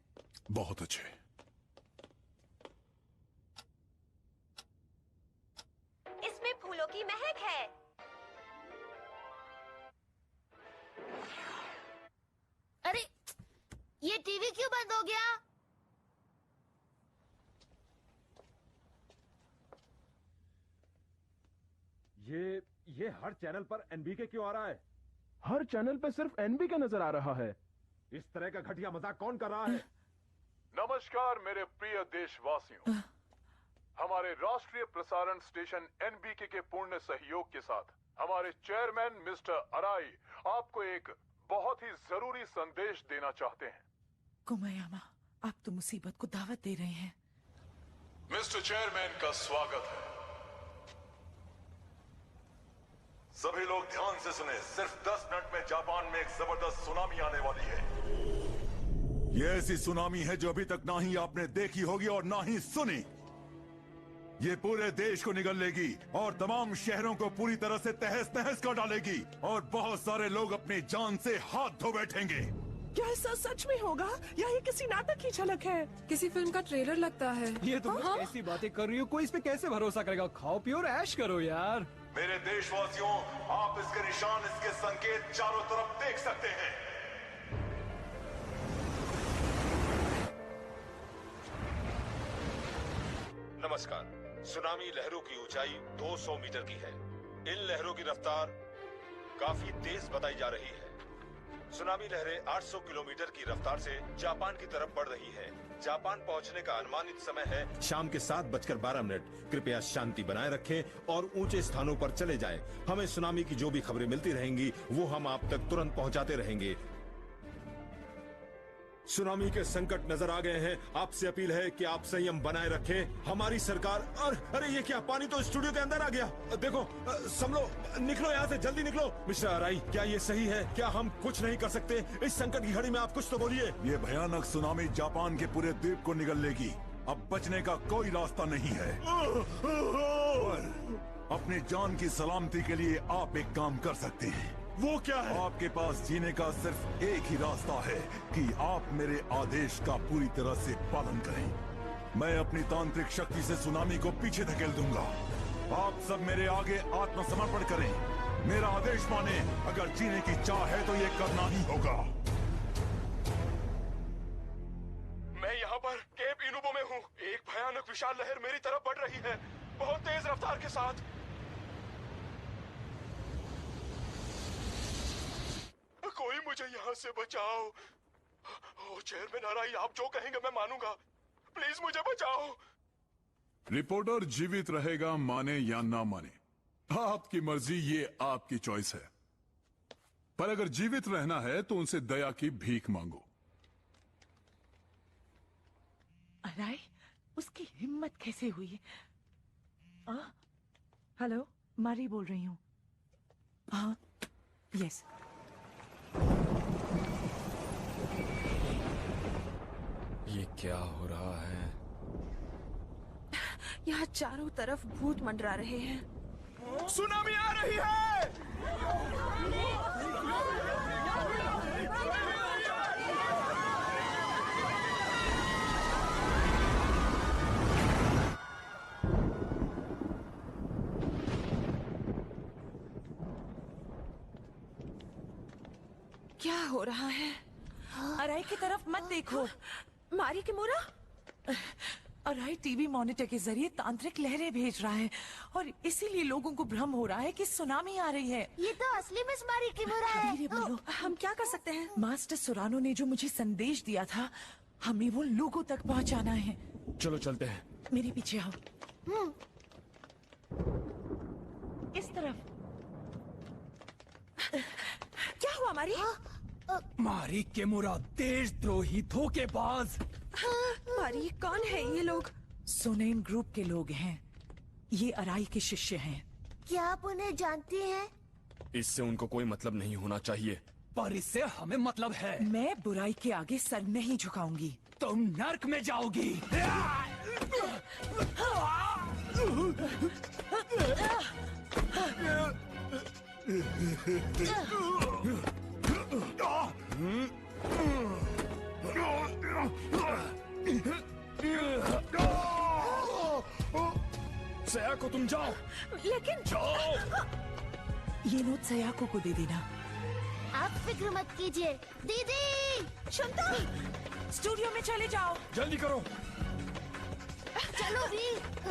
बहुत अच्छे। इसमें फूलों की महक है। अरे ये टीवी क्यों बंद हो गया? ये हर चैनल पर एनबीके क्यों आ रहा है? हर चैनल पे सिर्फ एनबीके नजर आ रहा है। इस तरह का घटिया मजाक कौन कर रहा है? नमस्कार मेरे प्रिय देशवासियों। हमारे राष्ट्रीय प्रसारण स्टेशन एनबीके के पूर्ण सहयोग के साथ हमारे चेयरमैन मिस्टर अराई आपको एक बहुत ही जरूरी संदेश देना चाहते हैं। कोमायामा, आप तो मुसीबत को दावत दे रहे हैं। मिस्टर चेयरमैन का स्वागत है। सभी लोग ध्यान से सुने। सिर्फ 10 मिनट में जापान में एक जबरदस्त सुनामी आने वाली है। ये ऐसी सुनामी है जो अभी तक ना ही आपने देखी होगी और ना ही सुनी। ये पूरे देश को निगल लेगी और तमाम शहरों को पूरी तरह से तहस नहस कर डालेगी और बहुत सारे लोग अपनी जान से हाथ धो बैठेंगे। क्या ऐसा सच में होगा या ये किसी नाटक की झलक है? किसी फिल्म का ट्रेलर लगता है। ये तुम कैसी बातें कर रही हो? कोई इस पे कैसे भरोसा करेगा? खाओ पियो और ऐश करो यार। मेरे देशवासियों, आप इसके निशान, इसके संकेत चारों तरफ देख सकते हैं। नमस्कार। सुनामी लहरों की ऊंचाई 200 मीटर की है। इन लहरों की रफ्तार काफी तेज बताई जा रही है। सुनामी लहरें 800 किलोमीटर की रफ्तार से जापान की तरफ बढ़ रही है। जापान पहुंचने का अनुमानित समय है शाम के 7:12। कृपया शांति बनाए रखें और ऊंचे स्थानों पर चले जाएं। हमें सुनामी की जो भी खबरें मिलती रहेंगी वो हम आप तक तुरंत पहुंचाते रहेंगे। सुनामी के संकट नजर आ गए हैं। आपसे अपील है कि आप संयम बनाए रखें। हमारी सरकार अरे ये क्या? पानी तो स्टूडियो के अंदर आ गया। देखो, संभलो, निकलो यहाँ से, जल्दी निकलो। मिस्टर अराई, क्या ये सही है? क्या हम कुछ नहीं कर सकते इस संकट की घड़ी में? आप कुछ तो बोलिए। ये भयानक सुनामी जापान के पूरे द्वीप को निगल लेगी। अब बचने का कोई रास्ता नहीं है। पर अपनी जान की सलामती के लिए आप एक काम कर सकते हैं। वो क्या है? आपके पास जीने का सिर्फ एक ही रास्ता है कि आप मेरे आदेश का पूरी तरह से पालन करें। मैं अपनी तांत्रिक शक्ति से सुनामी को पीछे धकेल दूंगा। आप सब मेरे आगे आत्मसमर्पण करें। मेरा आदेश माने। अगर जीने की चाह है तो ये करना ही होगा। मैं यहाँ पर केप इनुबो में हूँ। एक भयानक विशाल लहर मेरी तरफ बढ़ रही है, बहुत तेज रफ्तार के साथ। कोई मुझे यहाँ से बचाओ। ओ चेयरमैन अराई, आप जो कहेंगे मैं मानूंगा। प्लीज मुझे बचाओ। रिपोर्टर जीवित रहेगा, माने या ना माने, आपकी मर्जी, ये आपकी चॉइस है। पर अगर जीवित रहना है तो उनसे दया की भीख मांगो। अराई, उसकी हिम्मत कैसे हुई? हेलो, मारी बोल रही हूँ। हाँ, यस। ये क्या हो रहा है? यहाँ चारों तरफ भूत मंडरा रहे हैं। सुनामी आ रही है। क्या हो रहा है? अराई की तरफ मत देखो। मारी किमोरा? अराई टीवी मॉनिटर के जरिए तांत्रिक लहरें भेज रहा है और इसीलिए लोगों को भ्रम हो रहा है कि सुनामी आ रही है। ये तो असली मिस मारी किमोरा है। धीरे बोलो। हम क्या कर सकते हैं? मास्टर सुरानो ने जो मुझे संदेश दिया था, हमें वो लोगों तक पहुंचाना है। चलो चलते हैं। मेरे पीछे आओ। इस तरफ। क्या हुआ मारी? मारी किमुरा देशद्रोही धोखेबाज। मारी कौन है ये लोग? सोनेन ग्रुप के लोग हैं। ये अराई के शिष्य हैं। क्या आप उन्हें जानती हैं? इससे उनको कोई मतलब नहीं होना चाहिए। पर इससे हमें मतलब है। मैं बुराई के आगे सर नहीं झुकाऊंगी। तुम नर्क में जाओगी। सयाको तुम जाओ। लेकिन जाओ। ये नोट सयाको को दे देना। आप फिक्र मत कीजिए दीदी। शुनता, स्टूडियो में चले जाओ। जल्दी करो। चलो भी।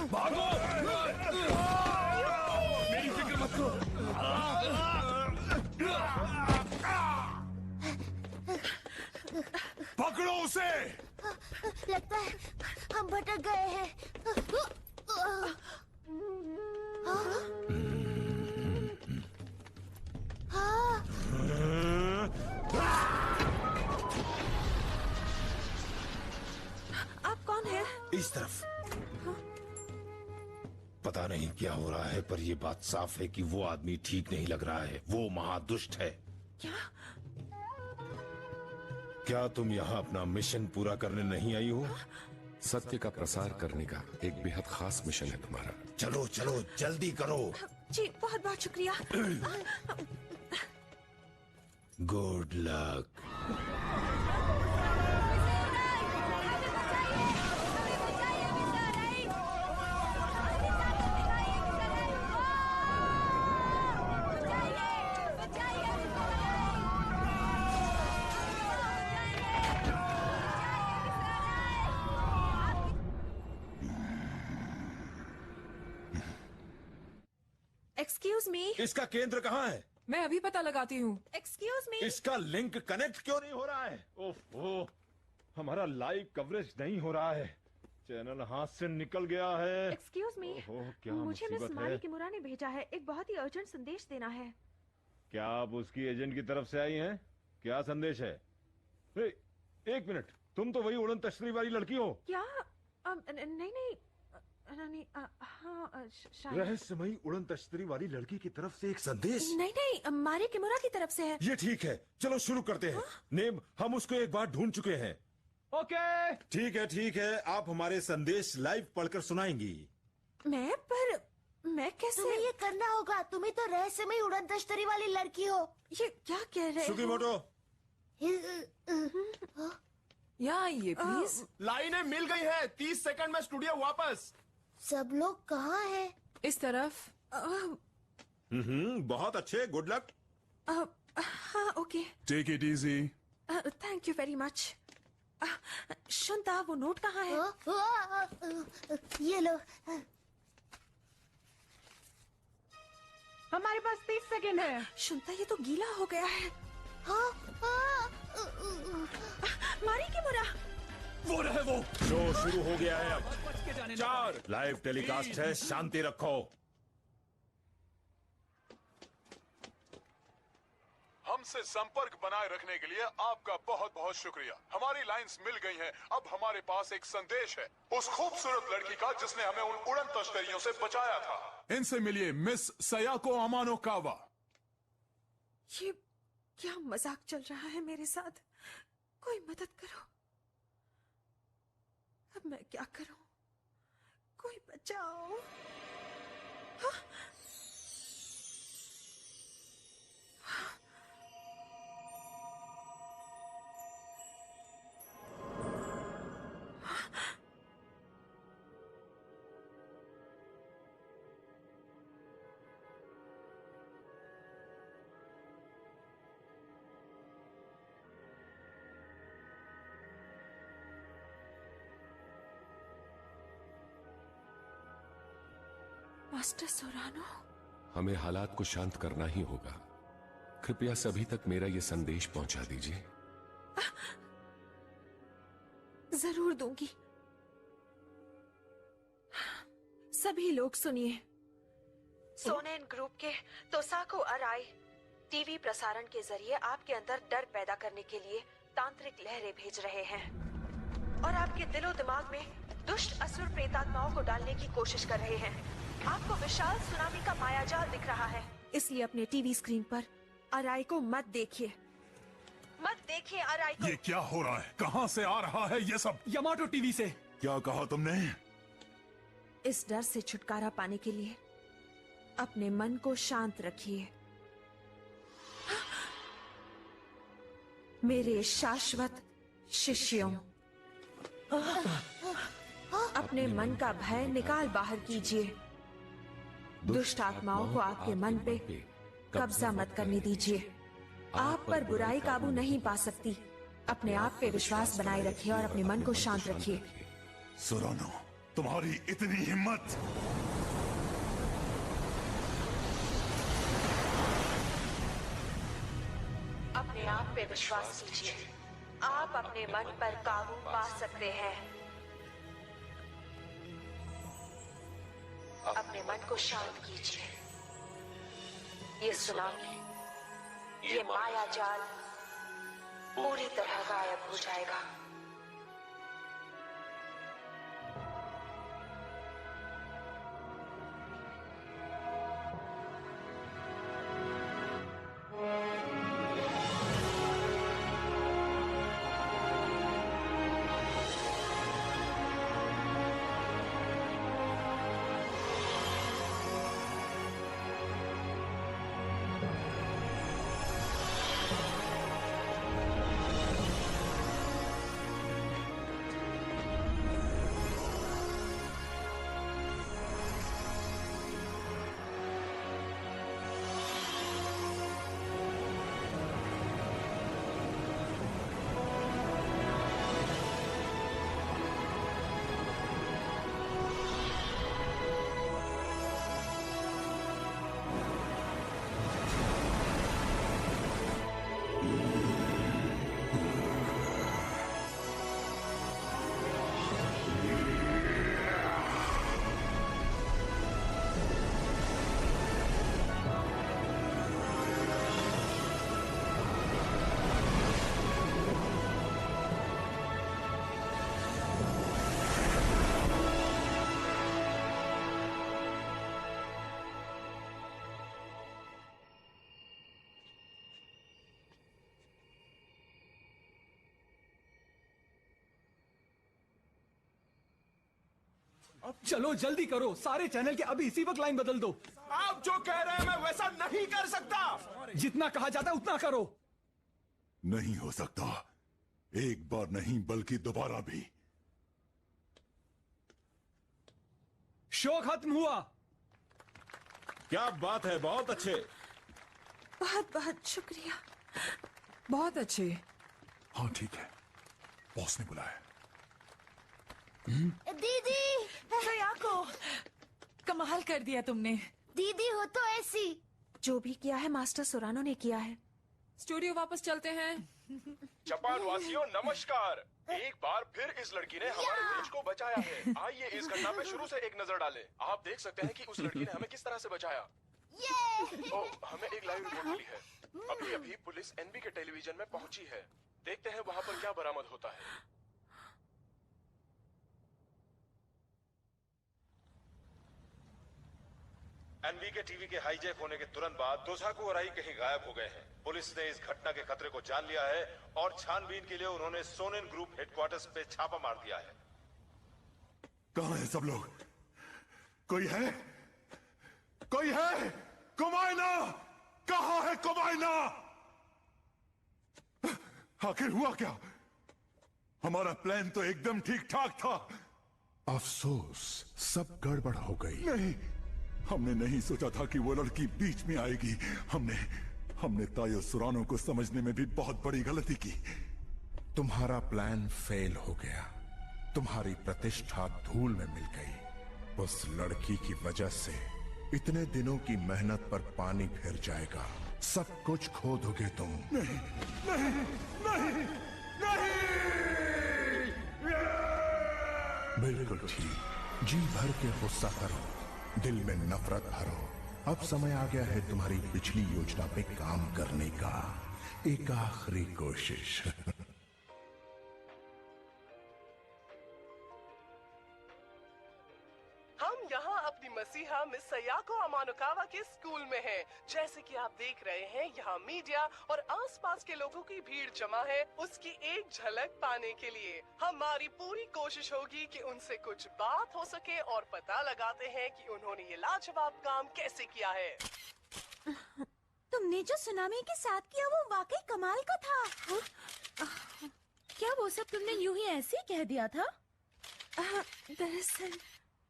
भागो। मेरी फिक्र मत करो। पकड़ो उसे। लगता है हम भटक गए हैं। आप कौन है? इस तरफ। पता नहीं क्या हो रहा है, पर ये बात साफ है कि वो आदमी ठीक नहीं लग रहा है। वो महादुष्ट है। क्या तुम यहाँ अपना मिशन पूरा करने नहीं आई हो? सत्य का प्रसार करने का एक बेहद खास मिशन है तुम्हारा। चलो चलो जल्दी करो। जी बहुत बहुत शुक्रिया। Good luck. Excuse me. इसका केंद्र कहाँ है? मैं अभी पता लगाती हूँ। Excuse me. इसका लिंक कनेक्ट क्यों नहीं हो रहा है? ओहो, हमारा लाइव कवरेज नहीं हो रहा है। चैनल हाथ से निकल गया है। एक्सक्यूज मी, क्या मुझे मिस मुसीबत मारी है। किमुरा ने भेजा है। एक बहुत ही अर्जेंट संदेश देना है। क्या आप उसकी एजेंट की तरफ से आई हैं? क्या संदेश है? एक मिनट, तुम तो वही उड़न तश्तरी वाली लड़की हो। क्या? नहीं, हाँ शायद। रहस्यमयी उड़न तश्तरी वाली लड़की की तरफ से एक संदेश? नहीं, मारी किमुरा की तरफ से है। ये ठीक है, चलो शुरू करते हैं। नेम, हम उसको एक बार ढूंढ चुके हैं। ओके, ठीक है, आप हमारे संदेश लाइव पढ़कर सुनाएंगी। मैं कैसे? तुम्हें ये करना होगा। तुम ही तो रहस्यमयी उड़न तश्तरी वाली लड़की हो। ये क्या कह रहे हो? सुकीमोटो। यहाँ आइए प्लीज। लाइनें मिल गई है। 30 सेकंड में स्टूडियो वापस। सब लोग कहाँ हैं? इस तरफ। बहुत अच्छे, गुड लक। हाँ okay. Take it easy. Thank you very much. Shunta, वो नोट कहाँ है? ये लो। हमारे पास 30 सेकंड है। शुनता, ये तो गीला हो गया है। मारी किमुरा। वो रहे वो। शो शुरू हो गया है अब। 4 लाइव टेलीकास्ट है, शांति रखो। हमसे संपर्क बनाए रखने के लिए आपका बहुत बहुत शुक्रिया। हमारी लाइंस मिल गई हैं। अब हमारे पास एक संदेश है उस खूबसूरत लड़की का जिसने हमें उन उड़न तश्तरियों से बचाया था। इनसे मिलिए, मिस सयाको अमानो कावा। ये क्या मजाक चल रहा है मेरे साथ? कोई मदद करो। अब मैं क्या करूं? कोई बचाओ। मास्टर सोरानो, हमें हालात को शांत करना ही होगा। कृपया सभी तक मेरा ये संदेश पहुंचा दीजिए। जरूर दूंगी। सभी लोग सुनिए। सोनेन ग्रुप के तोसाको अराई टीवी प्रसारण के जरिए आपके अंदर डर पैदा करने के लिए तांत्रिक लहरें भेज रहे हैं और आपके दिलो दिमाग में दुष्ट असुर प्रेतात्माओं को डालने की कोशिश कर रहे हैं। आपको विशाल सुनामी का मायाजाल दिख रहा है, इसलिए अपने टीवी स्क्रीन पर अराई को मत देखिए। मत देखिए अराई को। ये क्या हो रहा है? कहां से आ रहा है ये सब? यामाटो टीवी से। क्या कहा तुमने? इस डर से छुटकारा पाने के लिए अपने मन को शांत रखिए। मेरे शाश्वत शिष्यों, अपने मन का भय निकाल बाहर कीजिए। दुष्ट आत्माओं को आपके मन पे कब्जा मत करने दीजिए। आप पर बुराई काबू नहीं पा सकती। अपने आप पे विश्वास बनाए रखिए और अपने मन को शांत रखिए। सोरानो, तुम्हारी इतनी हिम्मत! अपने आप पे विश्वास कीजिए। आप अपने मन पर काबू पा सकते हैं। अपने मन को शांत कीजिए। ये सुनामी, ये मायाजाल पूरी तरह गायब हो जाएगा। चलो जल्दी करो, सारे चैनल के अभी इसी वक्त लाइन बदल दो। आप जो कह रहे हैं मैं वैसा नहीं कर सकता। जितना कहा जाता है उतना करो। नहीं हो सकता। एक बार नहीं बल्कि दोबारा भी। शो खत्म हुआ। क्या बात है, बहुत अच्छे। बहुत बहुत शुक्रिया। बहुत अच्छे। हाँ ठीक है, बॉस ने बुलाया। दीदी, सयाको, कमाल कर दिया तुमने। दीदी हो तो ऐसी। जो भी किया है मास्टर सोरानो ने किया है। स्टूडियो वापस चलते हैं। जापान वासियों नमस्कार। एक बार फिर इस लड़की ने हमारे देश को बचाया है। आइए इस घटना पे शुरू से एक नजर डालें। आप देख सकते हैं कि उस लड़की ने हमें किस तरह से बचाया। ओह, हमें एक लाइव रिपोर्ट मिली है। अभी अभी पुलिस एनबी के टेलीविजन में पहुंची है। देखते हैं वहां पर क्या बरामद होता है। एनबी के टीवी के हाईजैक होने के तुरंत बाद तोसाको अराई कहीं गायब हो गए हैं। पुलिस ने इस घटना के खतरे को जान लिया है और छानबीन के लिए उन्होंने सोनेन ग्रुप हेडक्वार्टर्स पे छापा मार दिया है। कहाँ है सब लोग? कोई है? कोई है? कुमायना! कहाँ है कुमायना? आखिर हुआ क्या? हमारा प्लान तो एकदम ठीक ठाक था। अफसोस, सब गड़बड़ हो गई। नहीं, हमने नहीं सोचा था कि वो लड़की बीच में आएगी। हमने तायो सुरानो को समझने में भी बहुत बड़ी गलती की। तुम्हारा प्लान फेल हो गया। तुम्हारी प्रतिष्ठा धूल में मिल गई। उस लड़की की वजह से इतने दिनों की मेहनत पर पानी फिर जाएगा। सब कुछ खो दोगे तुम। नहीं, नहीं, नहीं, नहीं! बिल्कुल ठीक। जी भर के गुस्सा करो, दिल में नफरत भरो। अब समय आ गया है तुम्हारी पिछली योजना पे काम करने का। एक आखिरी कोशिश। हम यहाँ अपनी मसीहा मिस सयाको अमानुकावा के स्कूल में हैं। जैसे कि आप देख रहे हैं, यहाँ मीडिया और आसपास के लोगों की भीड़ जमा है उसकी एक झलक पाने के लिए। हमारी पूरी कोशिश होगी कि उनसे कुछ बात हो सके और पता लगाते हैं कि उन्होंने ये लाजवाब काम कैसे किया है। तुमने जो सुनामी के साथ किया वो वाकई कमाल का था। क्या वो सब तुमने यूं ही ऐसे ही कह दिया था? दरअसल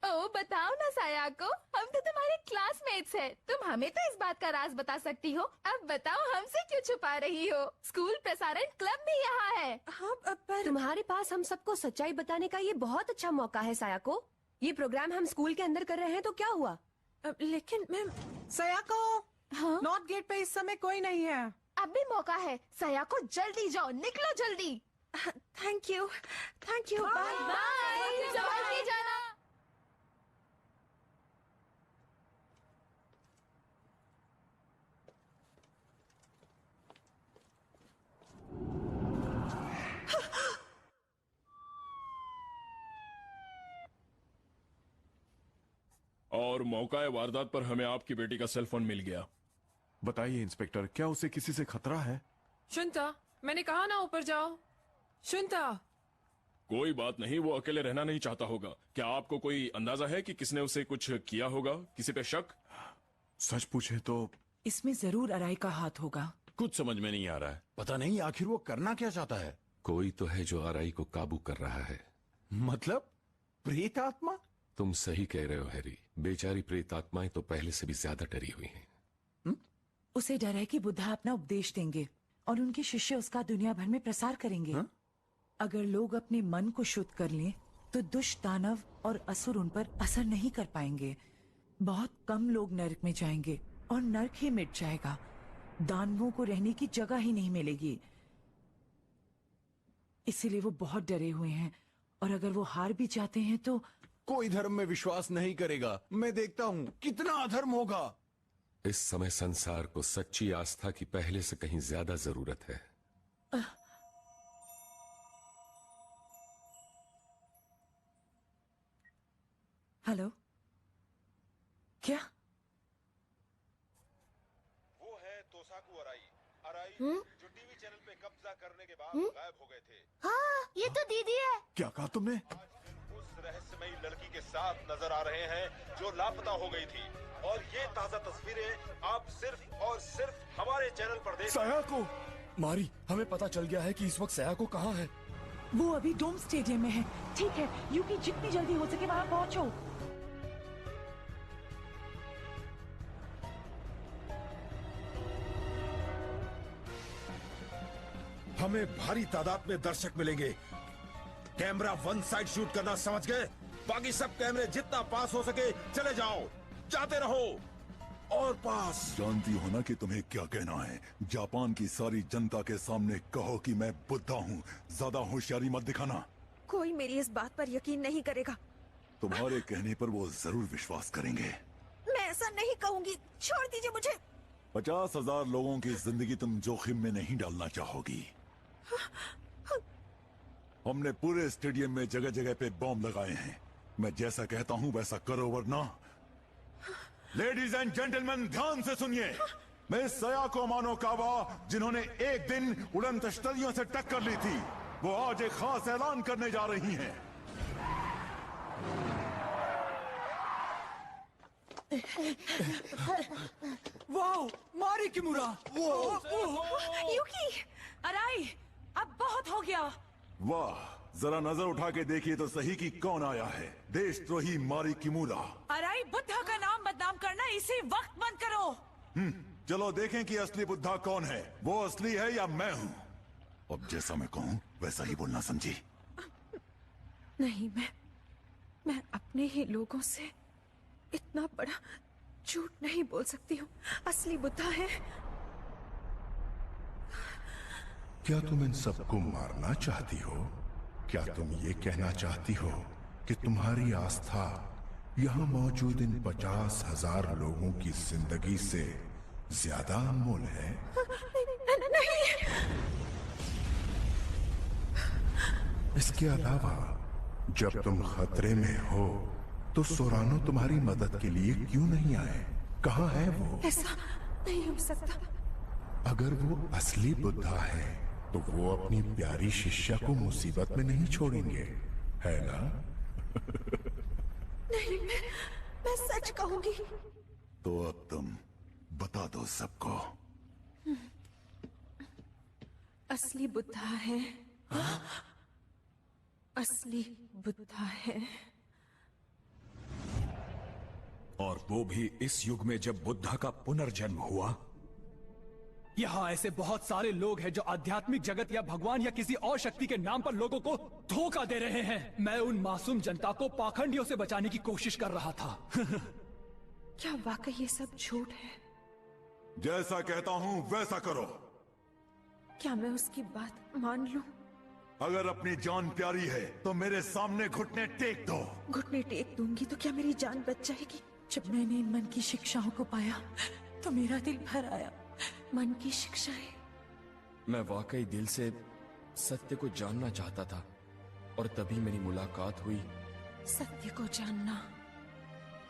ओ बताओ ना सायाको, हम तो तुम्हारे क्लासमेट्स हैं। तुम हमें तो इस बात का राज बता सकती हो। अब बताओ हमसे क्यों छुपा रही हो? स्कूल प्रसारण क्लब भी यहाँ है। हाँ, पर तुम्हारे पास हम सबको सच्चाई बताने का ये बहुत अच्छा मौका है सायाको। ये प्रोग्राम हम स्कूल के अंदर कर रहे हैं तो क्या हुआ? लेकिन मैम सयाको, हाँ? नॉर्थ गेट पे इस समय कोई नहीं है। अब भी मौका है। सायाको जल्दी जाओ, निकलो जल्दी। Thank you, bye bye. जल्दी जाना। और मौका वारदात पर हमें आपकी बेटी का सेल फोन मिल गया। बताइए इंस्पेक्टर, क्या उसे किसी से खतरा है? शुनता, मैंने कहा ना ऊपर जाओ। शुनता, कोई बात नहीं, वो अकेले रहना नहीं चाहता होगा। क्या आपको कोई अंदाजा है कि किसने उसे कुछ किया होगा? किसी पे शक? सच पूछे तो इसमें जरूर अराई का हाथ होगा। कुछ समझ में नहीं आ रहा है। पता नहीं आखिर वो करना क्या चाहता है। कोई तो है जो आराई को काबू कर रहा है। मतलब प्रेत आत्मा? तुम सही कह रहे हो हैरी। बेचारी प्रेत आत्माएं तो पहले से भी ज्यादा डरी हुई हैं। उसे डर है कि बुद्धा अपना उपदेश देंगे और उनके शिष्य उसका दुनिया भर में प्रसार करेंगे। अगर लोग अपने मन को शुद्ध कर लें तो दुष्ट दानव और असुर उन पर असर नहीं कर पाएंगे। बहुत कम लोग नरक में जाएंगे और नरक ही मिट जाएगा। दानवों को रहने की जगह ही नहीं मिलेगी। इसीलिए वो बहुत डरे हुए हैं और अगर वो हार भी जाते हैं तो कोई धर्म में विश्वास नहीं करेगा। मैं देखता हूँ कितना अधर्म होगा। इस समय संसार को सच्ची आस्था की पहले से कहीं ज्यादा जरूरत है। हेलो, क्या? वो है तोसाकू अराई जो टीवी चैनल पे कब्जा करने के बाद गायब हो गए थे। हाँ, ये तो दीदी है। क्या कहा तुमने? उस रहस्यमयी लड़की के साथ नजर आ रहे हैं जो लापता हो गई थी। और ये ताजा तस्वीरें आप सिर्फ और सिर्फ हमारे चैनल पर देख। सयाको! मारी, हमें पता चल गया है कि इस वक्त सयाको कहाँ है। वो अभी डोम स्टेडियम में है। ठीक है, यूकी जितनी जल्दी हो सके वहाँ पहुँचो। हमें भारी तादाद में दर्शक मिलेंगे। कैमरा वन साइड शूट करना समझ गए? बाकी सब कैमरे जितना पास हो सके चले जाओ, जाते रहो और पास। जानती हो ना कि तुम्हें क्या कहना है। जापान की सारी जनता के सामने कहो कि मैं बुद्धा हूँ। ज्यादा होशियारी मत दिखाना। कोई मेरी इस बात पर यकीन नहीं करेगा। तुम्हारे कहने पर वो जरूर विश्वास करेंगे। मैं ऐसा नहीं कहूंगी, छोड़ दीजिए मुझे। 50,000 लोगों की जिंदगी तुम जोखिम में नहीं डालना चाहोगी। हमने पूरे स्टेडियम में जगह जगह पे बॉम्ब लगाए हैं। मैं जैसा कहता हूँ वैसा करो वरना। लेडीज एंड जेंटलमैन, ध्यान से सुनिए। मैं सयाको अमानुकावा, जिन्होंने एक दिन उड़न तश्तरियों से टक्कर ली थी, वो आज एक खास ऐलान करने जा रही हैं। वाओ, मारी किमुरा। यूकी, अराई, अब बहुत हो गया। वाह, जरा नजर उठा के देखिए तो सही कि कौन आया है। देशद्रोही मारी किमुरा। अराई, बुद्धा का नाम बदनाम करना इसी वक्त बंद करो। चलो देखें कि असली बुद्धा कौन है। वो असली है या मैं हूँ। अब जैसा मैं कहूँ वैसा ही बोलना, समझी? नहीं, मैं अपने ही लोगों से इतना बड़ा झूठ नहीं बोल सकती हूँ। असली बुद्धा है। क्या तुम इन सबको मारना चाहती हो? क्या तुम ये कहना चाहती हो कि तुम्हारी आस्था यहाँ मौजूद इन 50,000 लोगों की जिंदगी से ज्यादा अनमोल है? नहीं। इसके अलावा जब तुम खतरे में हो तो सोरानो तुम्हारी मदद के लिए क्यों नहीं आए? कहाँ है वो? ऐसा नहीं हो सकता। अगर वो असली बुद्धा है तो वो अपनी प्यारी शिष्या को मुसीबत में नहीं छोड़ेंगे, है ना? नहीं, मैं सच कहूंगी। तो अब तुम बता दो सबको। असली बुद्धा है। असली बुद्धा है। और वो भी इस युग में जब बुद्धा का पुनर्जन्म हुआ। यहाँ ऐसे बहुत सारे लोग हैं जो आध्यात्मिक जगत या भगवान या किसी और शक्ति के नाम पर लोगों को धोखा दे रहे हैं। मैं उन मासूम जनता को पाखंडियों से बचाने की कोशिश कर रहा था। क्या वाकई ये सब झूठ है? जैसा कहता हूँ वैसा करो। क्या मैं उसकी बात मान लूं? अगर अपनी जान प्यारी है तो मेरे सामने घुटने टेक दो। घुटने टेक दूंगी तो क्या मेरी जान बच जाएगी? जब मैंने इन मन की शिक्षाओं को पाया तो मेरा दिल भर आया। मन की शिक्षाएं? मैं वाकई दिल से सत्य को जानना चाहता था और तभी मेरी मुलाकात हुई। सत्य को जानना?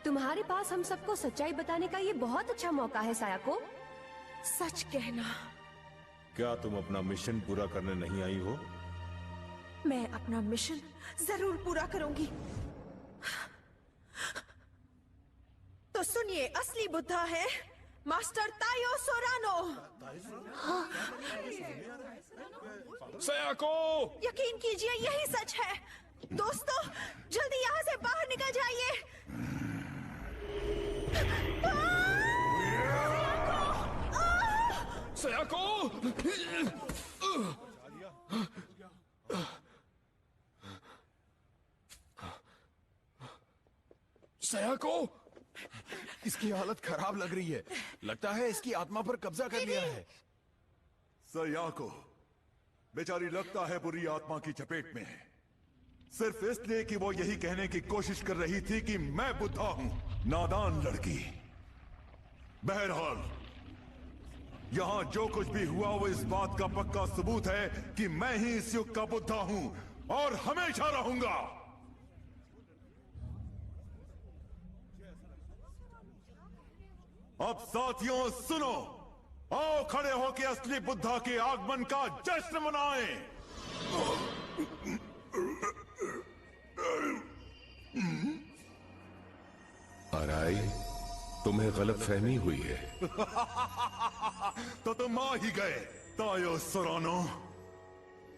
तुम्हारे पास हम सबको सच्चाई बताने का ये बहुत अच्छा मौका है सायाको। सच कहना। क्या तुम अपना मिशन पूरा करने नहीं आई हो? मैं अपना मिशन जरूर पूरा करूंगी। तो सुनिए, असली बुद्धा है मास्टर तायो सोरानो। सायाको! यकीन कीजिए यही सच है। दोस्तों, जल्दी यहाँ से बाहर निकल जाइए। सायाको! सायाको! इसकी हालत खराब लग रही है। लगता है इसकी आत्मा पर कब्जा कर लिया है। सायाको बेचारी लगता है बुरी आत्मा की चपेट में है, सिर्फ इसलिए कि वो यही कहने की कोशिश कर रही थी कि मैं बुद्धा हूं। नादान लड़की। बहरहाल यहां जो कुछ भी हुआ वो इस बात का पक्का सबूत है कि मैं ही इस युग का बुद्धा हूं और हमेशा रहूंगा। अब साथियों सुनो, आओ खड़े होकर असली बुद्धा के आगमन का जश्न मनाएं। अराई, तुम्हें गलतफहमी हुई है। तो तुम आ ही गए तायो सोरानो।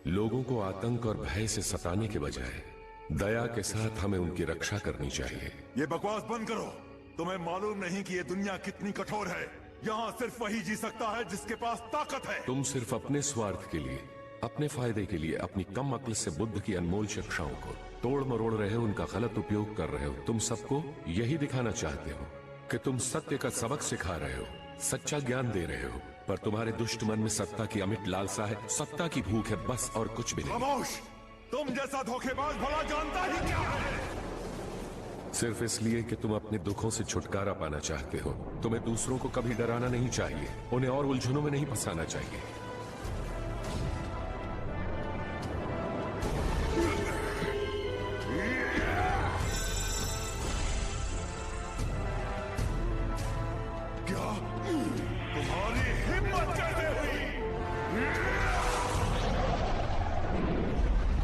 लोगों को आतंक और भय से सताने के बजाय दया के साथ हमें उनकी रक्षा करनी चाहिए। ये बकवास बंद करो। तुम्हें मालूम नहीं कि ये दुनिया कितनी कठोर है। यहाँ सिर्फ वही जी सकता है जिसके पास ताकत है। तुम सिर्फ अपने स्वार्थ के लिए, अपने फायदे के लिए अपनी कम अक्ल से बुद्ध की अनमोल शिक्षाओं को तोड़ मरोड़ रहे हो, उनका गलत उपयोग कर रहे हो। तुम सबको यही दिखाना चाहते हो कि तुम सत्य का सबक सिखा रहे हो, सच्चा ज्ञान दे रहे हो, पर तुम्हारे दुष्ट मन में सत्ता की अमिट लालसा है, सत्ता की भूख है, बस और कुछ भी नहीं। खामोश! तुम जैसा धोखेबाज भला जानता ही क्या है? सिर्फ इसलिए कि तुम अपने दुखों से छुटकारा पाना चाहते हो। तुम्हें दूसरों को कभी डराना नहीं चाहिए, उन्हें और उलझनों में नहीं फंसाना चाहिए। क्या तुम्हारी हिम्मत कैसे हुई?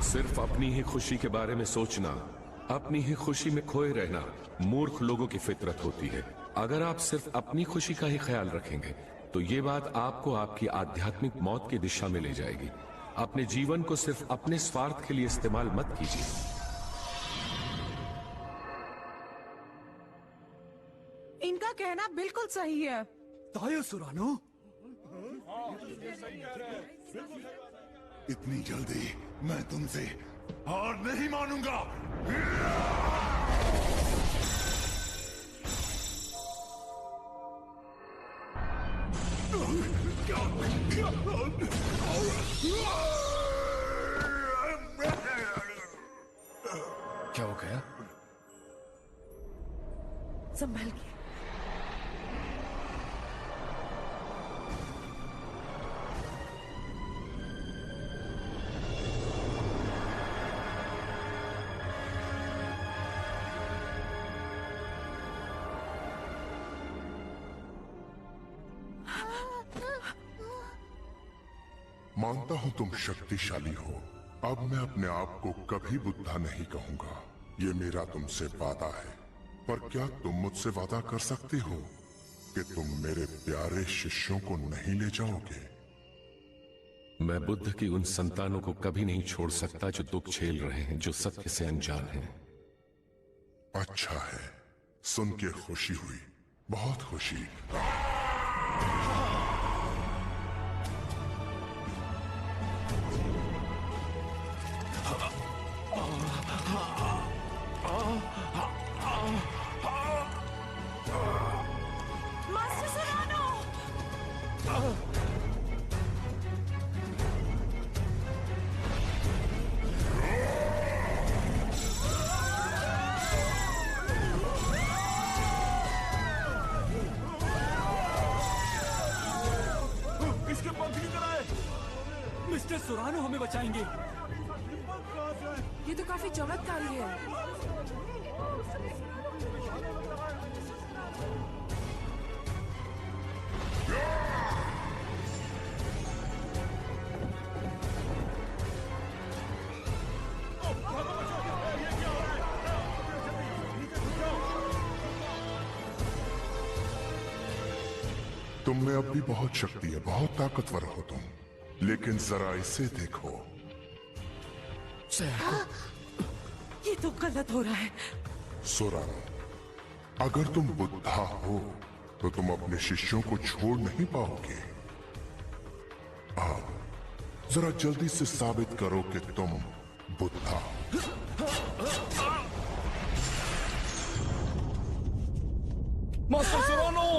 सिर्फ अपनी ही खुशी के बारे में सोचना, अपनी ही खुशी में खोए रहना मूर्ख लोगों की फितरत होती है। अगर आप सिर्फ अपनी खुशी का ही ख्याल रखेंगे तो ये बात आपको आपकी आध्यात्मिक मौत की दिशा में ले जाएगी। अपने जीवन को सिर्फ अपने स्वार्थ के लिए इस्तेमाल मत कीजिए। इनका कहना बिल्कुल सही है। ताया सुरानो, इतनी जल्दी मैं तुमसे हार नहीं मानूंगा। क्या हो गया? संभल के। मानता हूं तुम शक्तिशाली हो। अब मैं अपने आप को कभी बुद्धा नहीं कहूंगा। ये मेरा तुमसे वादा है। पर क्या तुम मुझसे वादा कर सकती हो कि तुम मेरे प्यारे शिष्यों को नहीं ले जाओगे? मैं बुद्ध की उन संतानों को कभी नहीं छोड़ सकता जो दुख झेल रहे हैं, जो सत्य से अनजान हैं। अच्छा है, सुन के खुशी हुई, बहुत खुशी। मास्टर सुरानो! इसके पंख की तरह है। मिस्टर सुरानो हमें बचाएंगे। ये तो काफी चमत्कारी है। तुम में अब भी बहुत शक्ति है, बहुत ताकतवर हो तुम। लेकिन जरा इसे देखो। ये तो गलत हो रहा है। सोरानो, अगर तुम बुद्धा हो तो तुम अपने शिष्यों को छोड़ नहीं पाओगे। अब जरा जल्दी से साबित करो कि तुम बुद्धा हो। मास्टर सुरानो!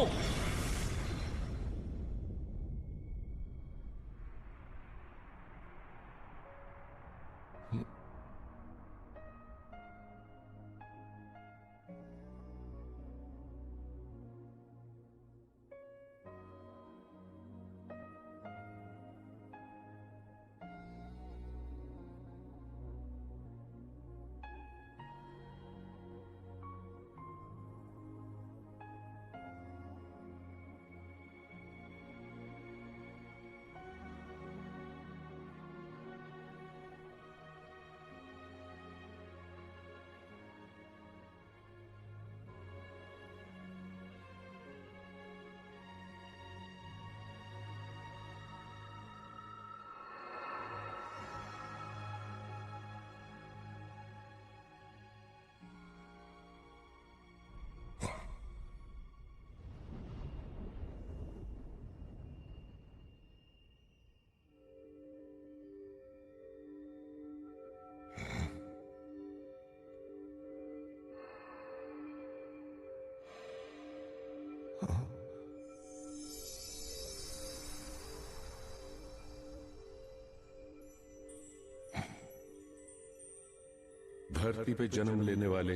धरती पे जन्म लेने वाले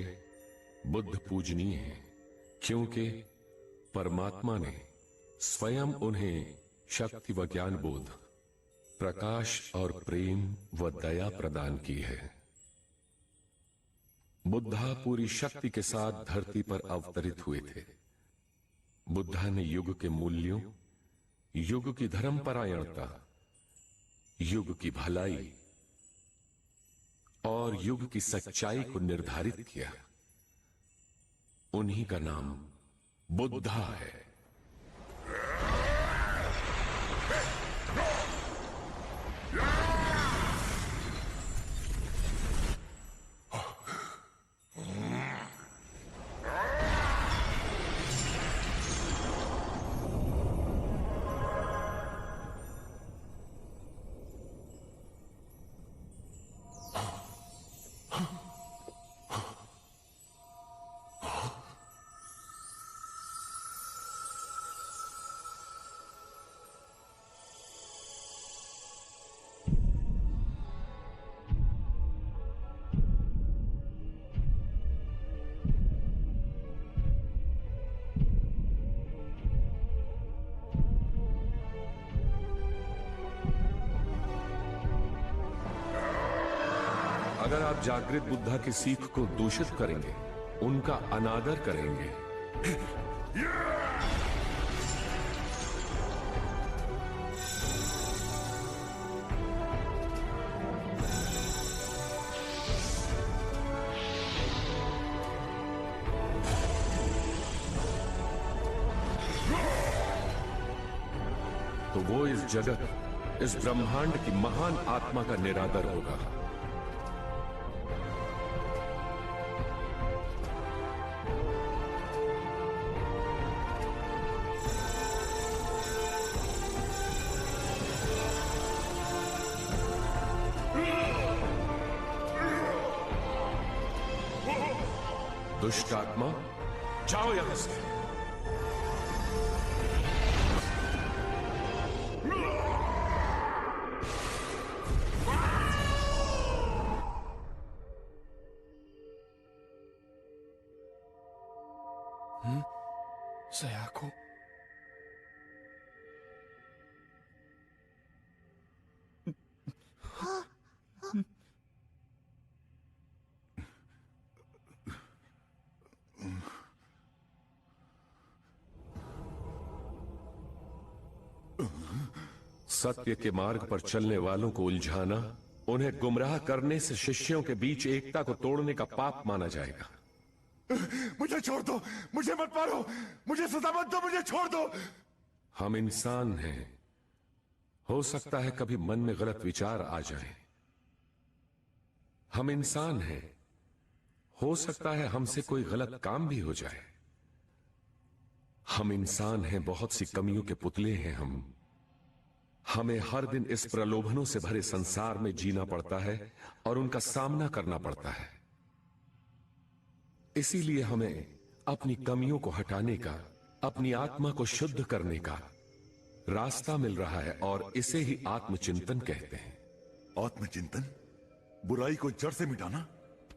बुद्ध पूजनीय हैं, क्योंकि परमात्मा ने स्वयं उन्हें शक्ति व ज्ञान बोध, प्रकाश और प्रेम व दया प्रदान की है। बुद्धा पूरी शक्ति के साथ धरती पर अवतरित हुए थे। बुद्धा ने युग के मूल्यों, युग की धर्मपरायणता, युग की भलाई और युग की सच्चाई को निर्धारित किया। उन्हीं का नाम बुद्धा है। अगर आप जागृत बुद्धा की सीख को दूषित करेंगे, उनका अनादर करेंगे, तो वो इस जगत, इस ब्रह्मांड की महान आत्मा का निरादर होगा। दुष्ट आत्मा, जाओ यहां से। सयाको, सत्य के मार्ग पर चलने वालों को उलझाना, उन्हें गुमराह करने से शिष्यों के बीच एकता को तोड़ने का पाप माना जाएगा। मुझे छोड़ दो, मुझे मत मारो, मुझे सजा मत दो, मुझे छोड़ दो। हम इंसान हैं, हो सकता है कभी मन में गलत विचार आ जाए। हम इंसान हैं, हो सकता है हमसे कोई गलत काम भी हो जाए। हम इंसान हैं, बहुत सी कमियों के पुतले हैं हम। हमें हर दिन इस प्रलोभनों से भरे संसार में जीना पड़ता है और उनका सामना करना पड़ता है। इसीलिए हमें अपनी कमियों को हटाने का, अपनी आत्मा को शुद्ध करने का रास्ता मिल रहा है और इसे ही आत्मचिंतन कहते हैं। आत्मचिंतन? बुराई को जड़ से मिटाना?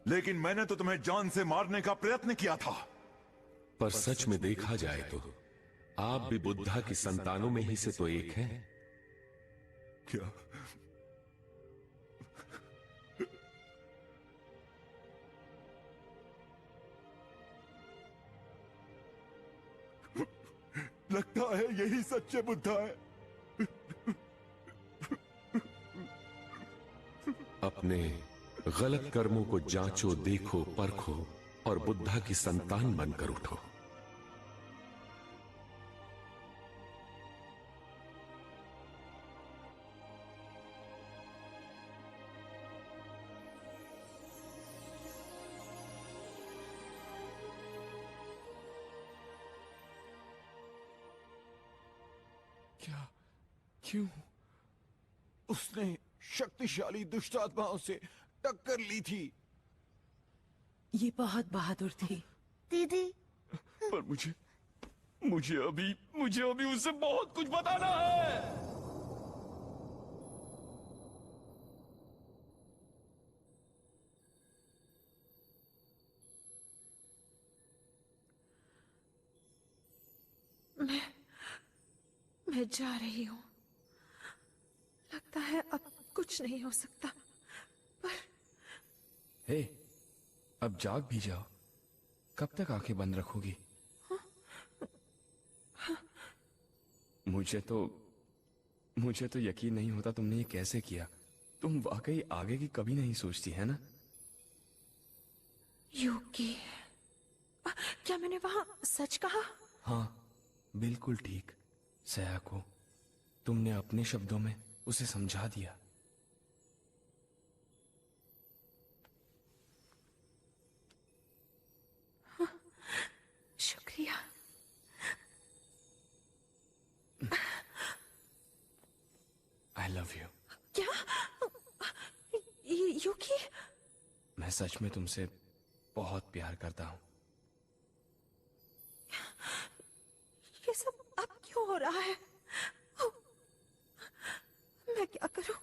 लेकिन मैंने तो तुम्हें जान से मारने का प्रयत्न किया था। पर सच में देखा जाए तो आप भी बुद्धा की संतानों में ही से तो एक हैं। क्या? लगता है यही सच्चे बुद्धा है। अपने गलत कर्मों को जांचो, देखो, परखो और बुद्धा की संतान बनकर उठो। क्या? क्यों? उसने शक्तिशाली दुष्ट आत्माओं से टक्कर ली थी। ये बहुत बहादुर थी। दीदी, पर मुझे अभी उसे बहुत कुछ बताना है। मैं जा रही हूँ। लगता है अब कुछ नहीं हो सकता। पर हे, अब जाग भी जाओ। कब तक आंखें बंद रखोगी? मुझे तो यकीन नहीं होता तुमने ये कैसे किया। तुम वाकई आगे की कभी नहीं सोचती है ना? यूकी, क्या मैंने वहां सच कहा? हाँ, बिल्कुल ठीक। सयाको, तुमने अपने शब्दों में उसे समझा दिया। शुक्रिया। I love you. क्या? यूकी? मैं सच में तुमसे बहुत प्यार करता हूँ। ये सब अब क्यों हो रहा है? मैं क्या करूं?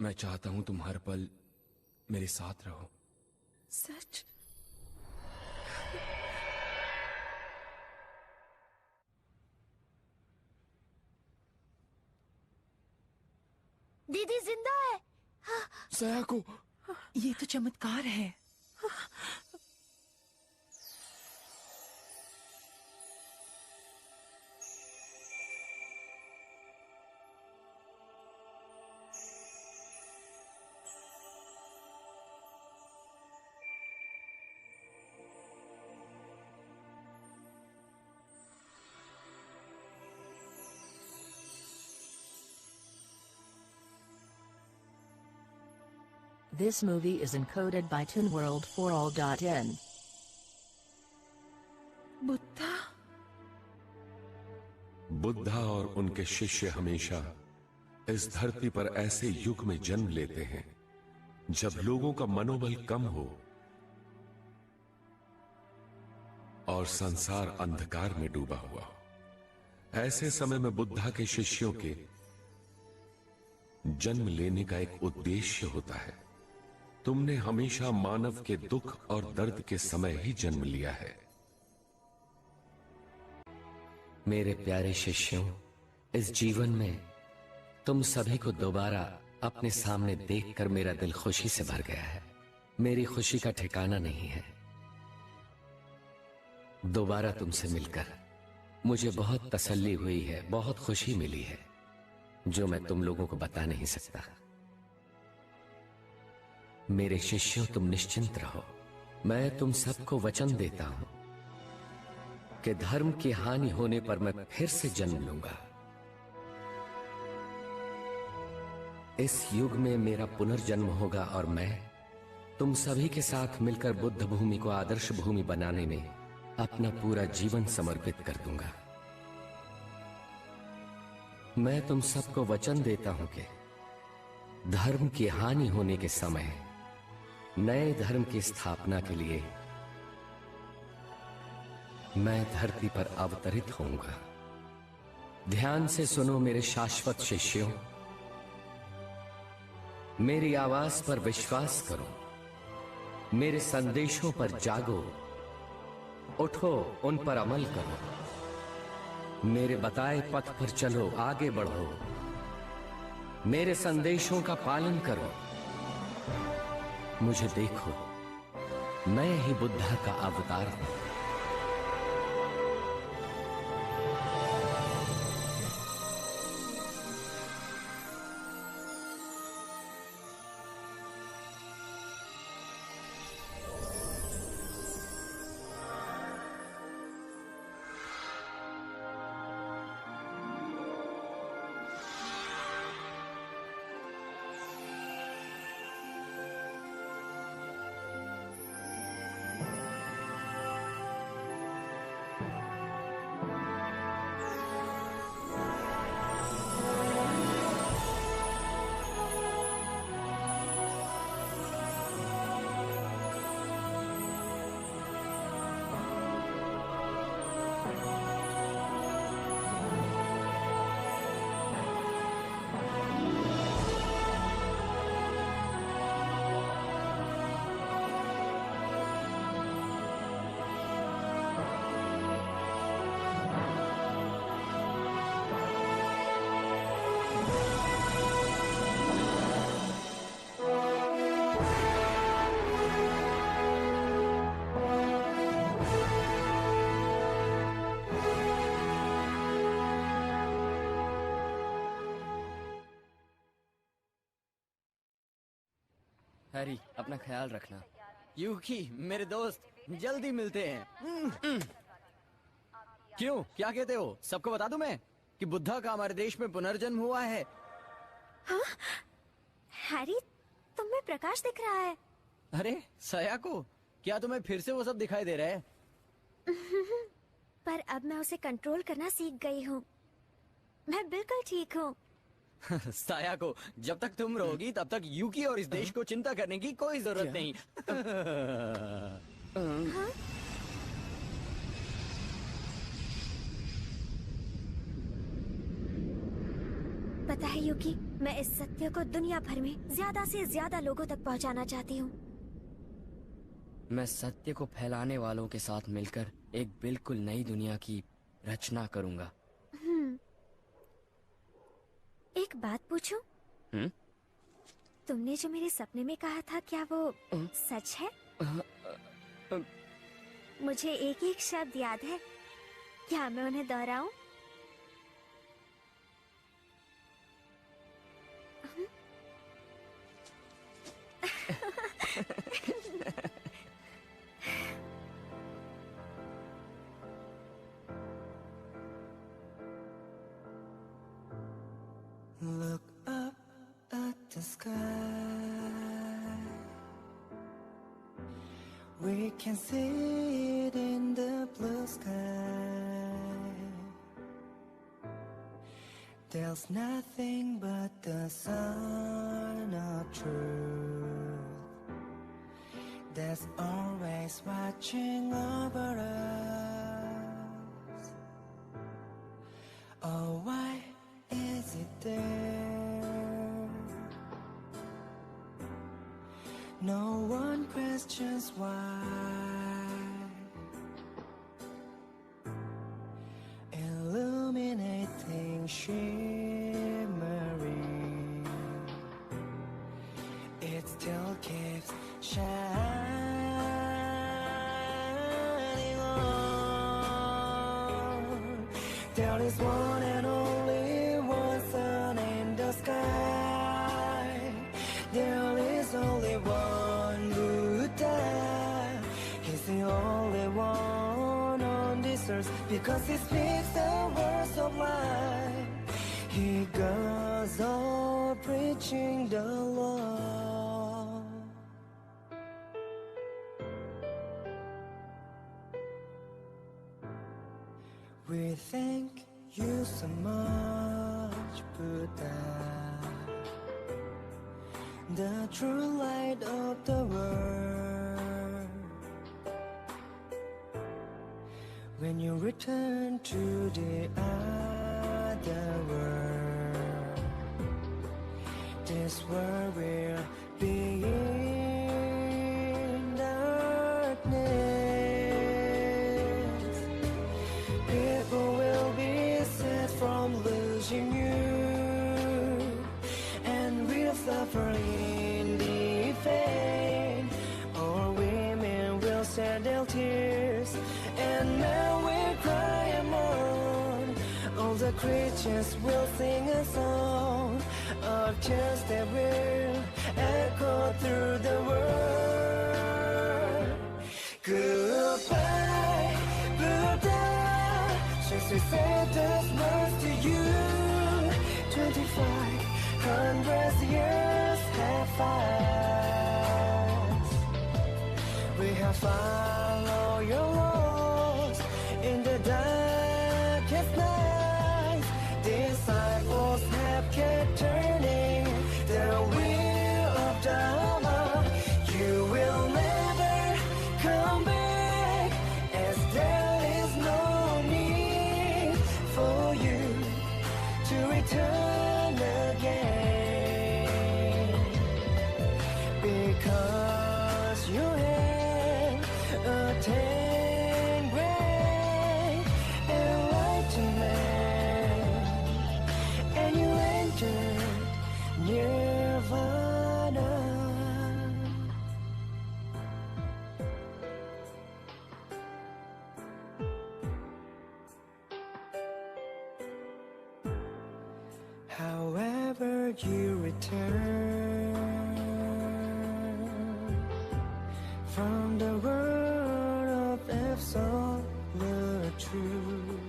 मैं चाहता हूं तुम हर पल मेरे साथ रहो। सच? दीदी जिंदा है। सयाको, ये तो चमत्कार है। This movie is encoded by ToonWorld4All.in. Buddha? Buddha और उनके शिष्य हमेशा इस धरती पर ऐसे युग में जन्म लेते हैं जब लोगों का मनोबल कम हो और संसार अंधकार में डूबा हुआ हो। ऐसे समय में बुद्धा के शिष्यों के जन्म लेने का एक उद्देश्य होता है। तुमने हमेशा मानव के दुख और दर्द के समय ही जन्म लिया है। मेरे प्यारे शिष्यों, इस जीवन में तुम सभी को दोबारा अपने सामने देखकर मेरा दिल खुशी से भर गया है। मेरी खुशी का ठिकाना नहीं है। दोबारा तुमसे मिलकर मुझे बहुत तसल्ली हुई है, बहुत खुशी मिली है, जो मैं तुम लोगों को बता नहीं सकता। मेरे शिष्यों, तुम निश्चिंत रहो। मैं तुम सबको वचन देता हूं कि धर्म की हानि होने पर मैं फिर से जन्म लूंगा। इस युग में मेरा पुनर्जन्म होगा और मैं तुम सभी के साथ मिलकर बुद्ध भूमि को आदर्श भूमि बनाने में अपना पूरा जीवन समर्पित कर दूंगा। मैं तुम सबको वचन देता हूं कि धर्म की हानि होने के समय नए धर्म की स्थापना के लिए मैं धरती पर अवतरित होऊंगा। ध्यान से सुनो मेरे शाश्वत शिष्यों, मेरी आवाज पर विश्वास करो, मेरे संदेशों पर जागो, उठो, उन पर अमल करो, मेरे बताए पथ पर चलो, आगे बढ़ो, मेरे संदेशों का पालन करो। मुझे देखो, मैं ही बुद्धा का अवतार हूं। हैरी, अपना ख्याल रखना। यूकी मेरे दोस्त, जल्दी मिलते हैं। क्यों, क्या कहते हो? सबको बता दूं मैं कि बुद्धा का हमारे देश में पुनर्जन्म हुआ है। हाँ? हैरी, तुम में प्रकाश दिख रहा है। अरे सयाको, क्या तुम्हें फिर से वो सब दिखाई दे रहा है? पर अब मैं उसे कंट्रोल करना सीख गई हूँ। मैं बिल्कुल ठीक हूँ। सयाको, जब तक तुम रहोगी तब तक यूकी और इस देश को चिंता करने की कोई जरूरत नहीं। हाँ? पता है यूकी, मैं इस सत्य को दुनिया भर में ज्यादा से ज्यादा लोगों तक पहुंचाना चाहती हूँ। मैं सत्य को फैलाने वालों के साथ मिलकर एक बिल्कुल नई दुनिया की रचना करूंगा। एक बात पूछूं? तुमने जो मेरे सपने में कहा था, क्या वो सच है? मुझे एक एक शब्द याद है, क्या मैं उन्हें दोहराऊं? Look up at the sky. We can see it in the blue sky. There's nothing but the sun of truth that's always watching over us. Oh, why is it there? No one questions why. Illuminating, shimmering, it still keeps shining on. There is one and only one sun in the sky. There is only one Buddha. He's the only one on this earth, because he speaks the words of life. He goes on preaching the law. We thank you so much, Buddha, the true light of the world. When you return to the other world, this world will be in darkness. People will be set from losing you, and will suffer in the pain. All women will shed their tears, and men will cry and mourn. All the creatures will sing a song of tears that will echo through the world. Goodbye, Buddha, since we said those words to you. 2,500 years have passed. We have followed your laws in the darkest night. Disciples have kept turning the wheel of Dharma. You will never come back, as there is no need for you to return again, because you have attained great enlightenment, and you entered nirvana. However you return from the word of absolute truth,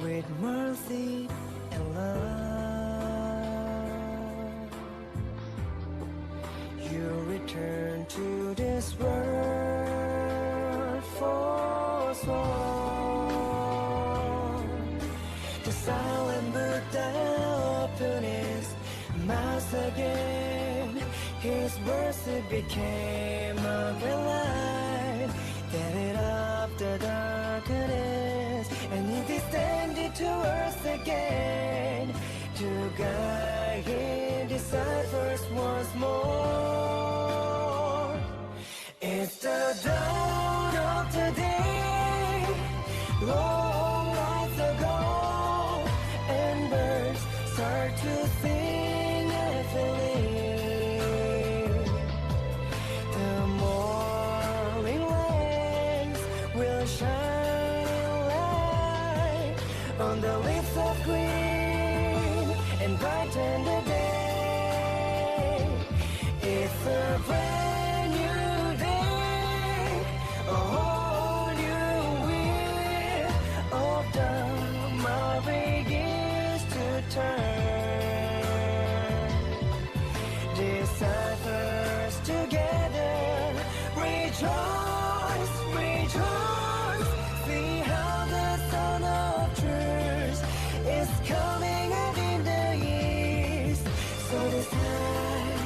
with mercy and love, you return to this world forsworn. The silent Buddha opened his mouth again. His words became a great light that lit up the darkness, and he descended to earth again to guide his disciples once more. It's the dawn of the day, long nights ago, and birds start to sing happily. The morning lands will shine light on the leaves of green and brighten the day. It's a brand new day, a whole new wheel of Dharma begins to turn. Disciples together, rejoice, rejoice. See how the Son of Truth is coming up in the east. So this time,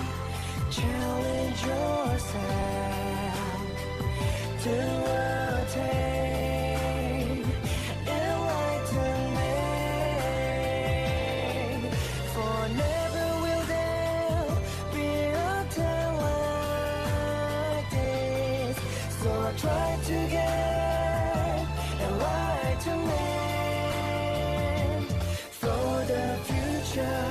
challenge yourself to attain enlightenment. For never will there be a time like this. So try to get enlightenment for the future.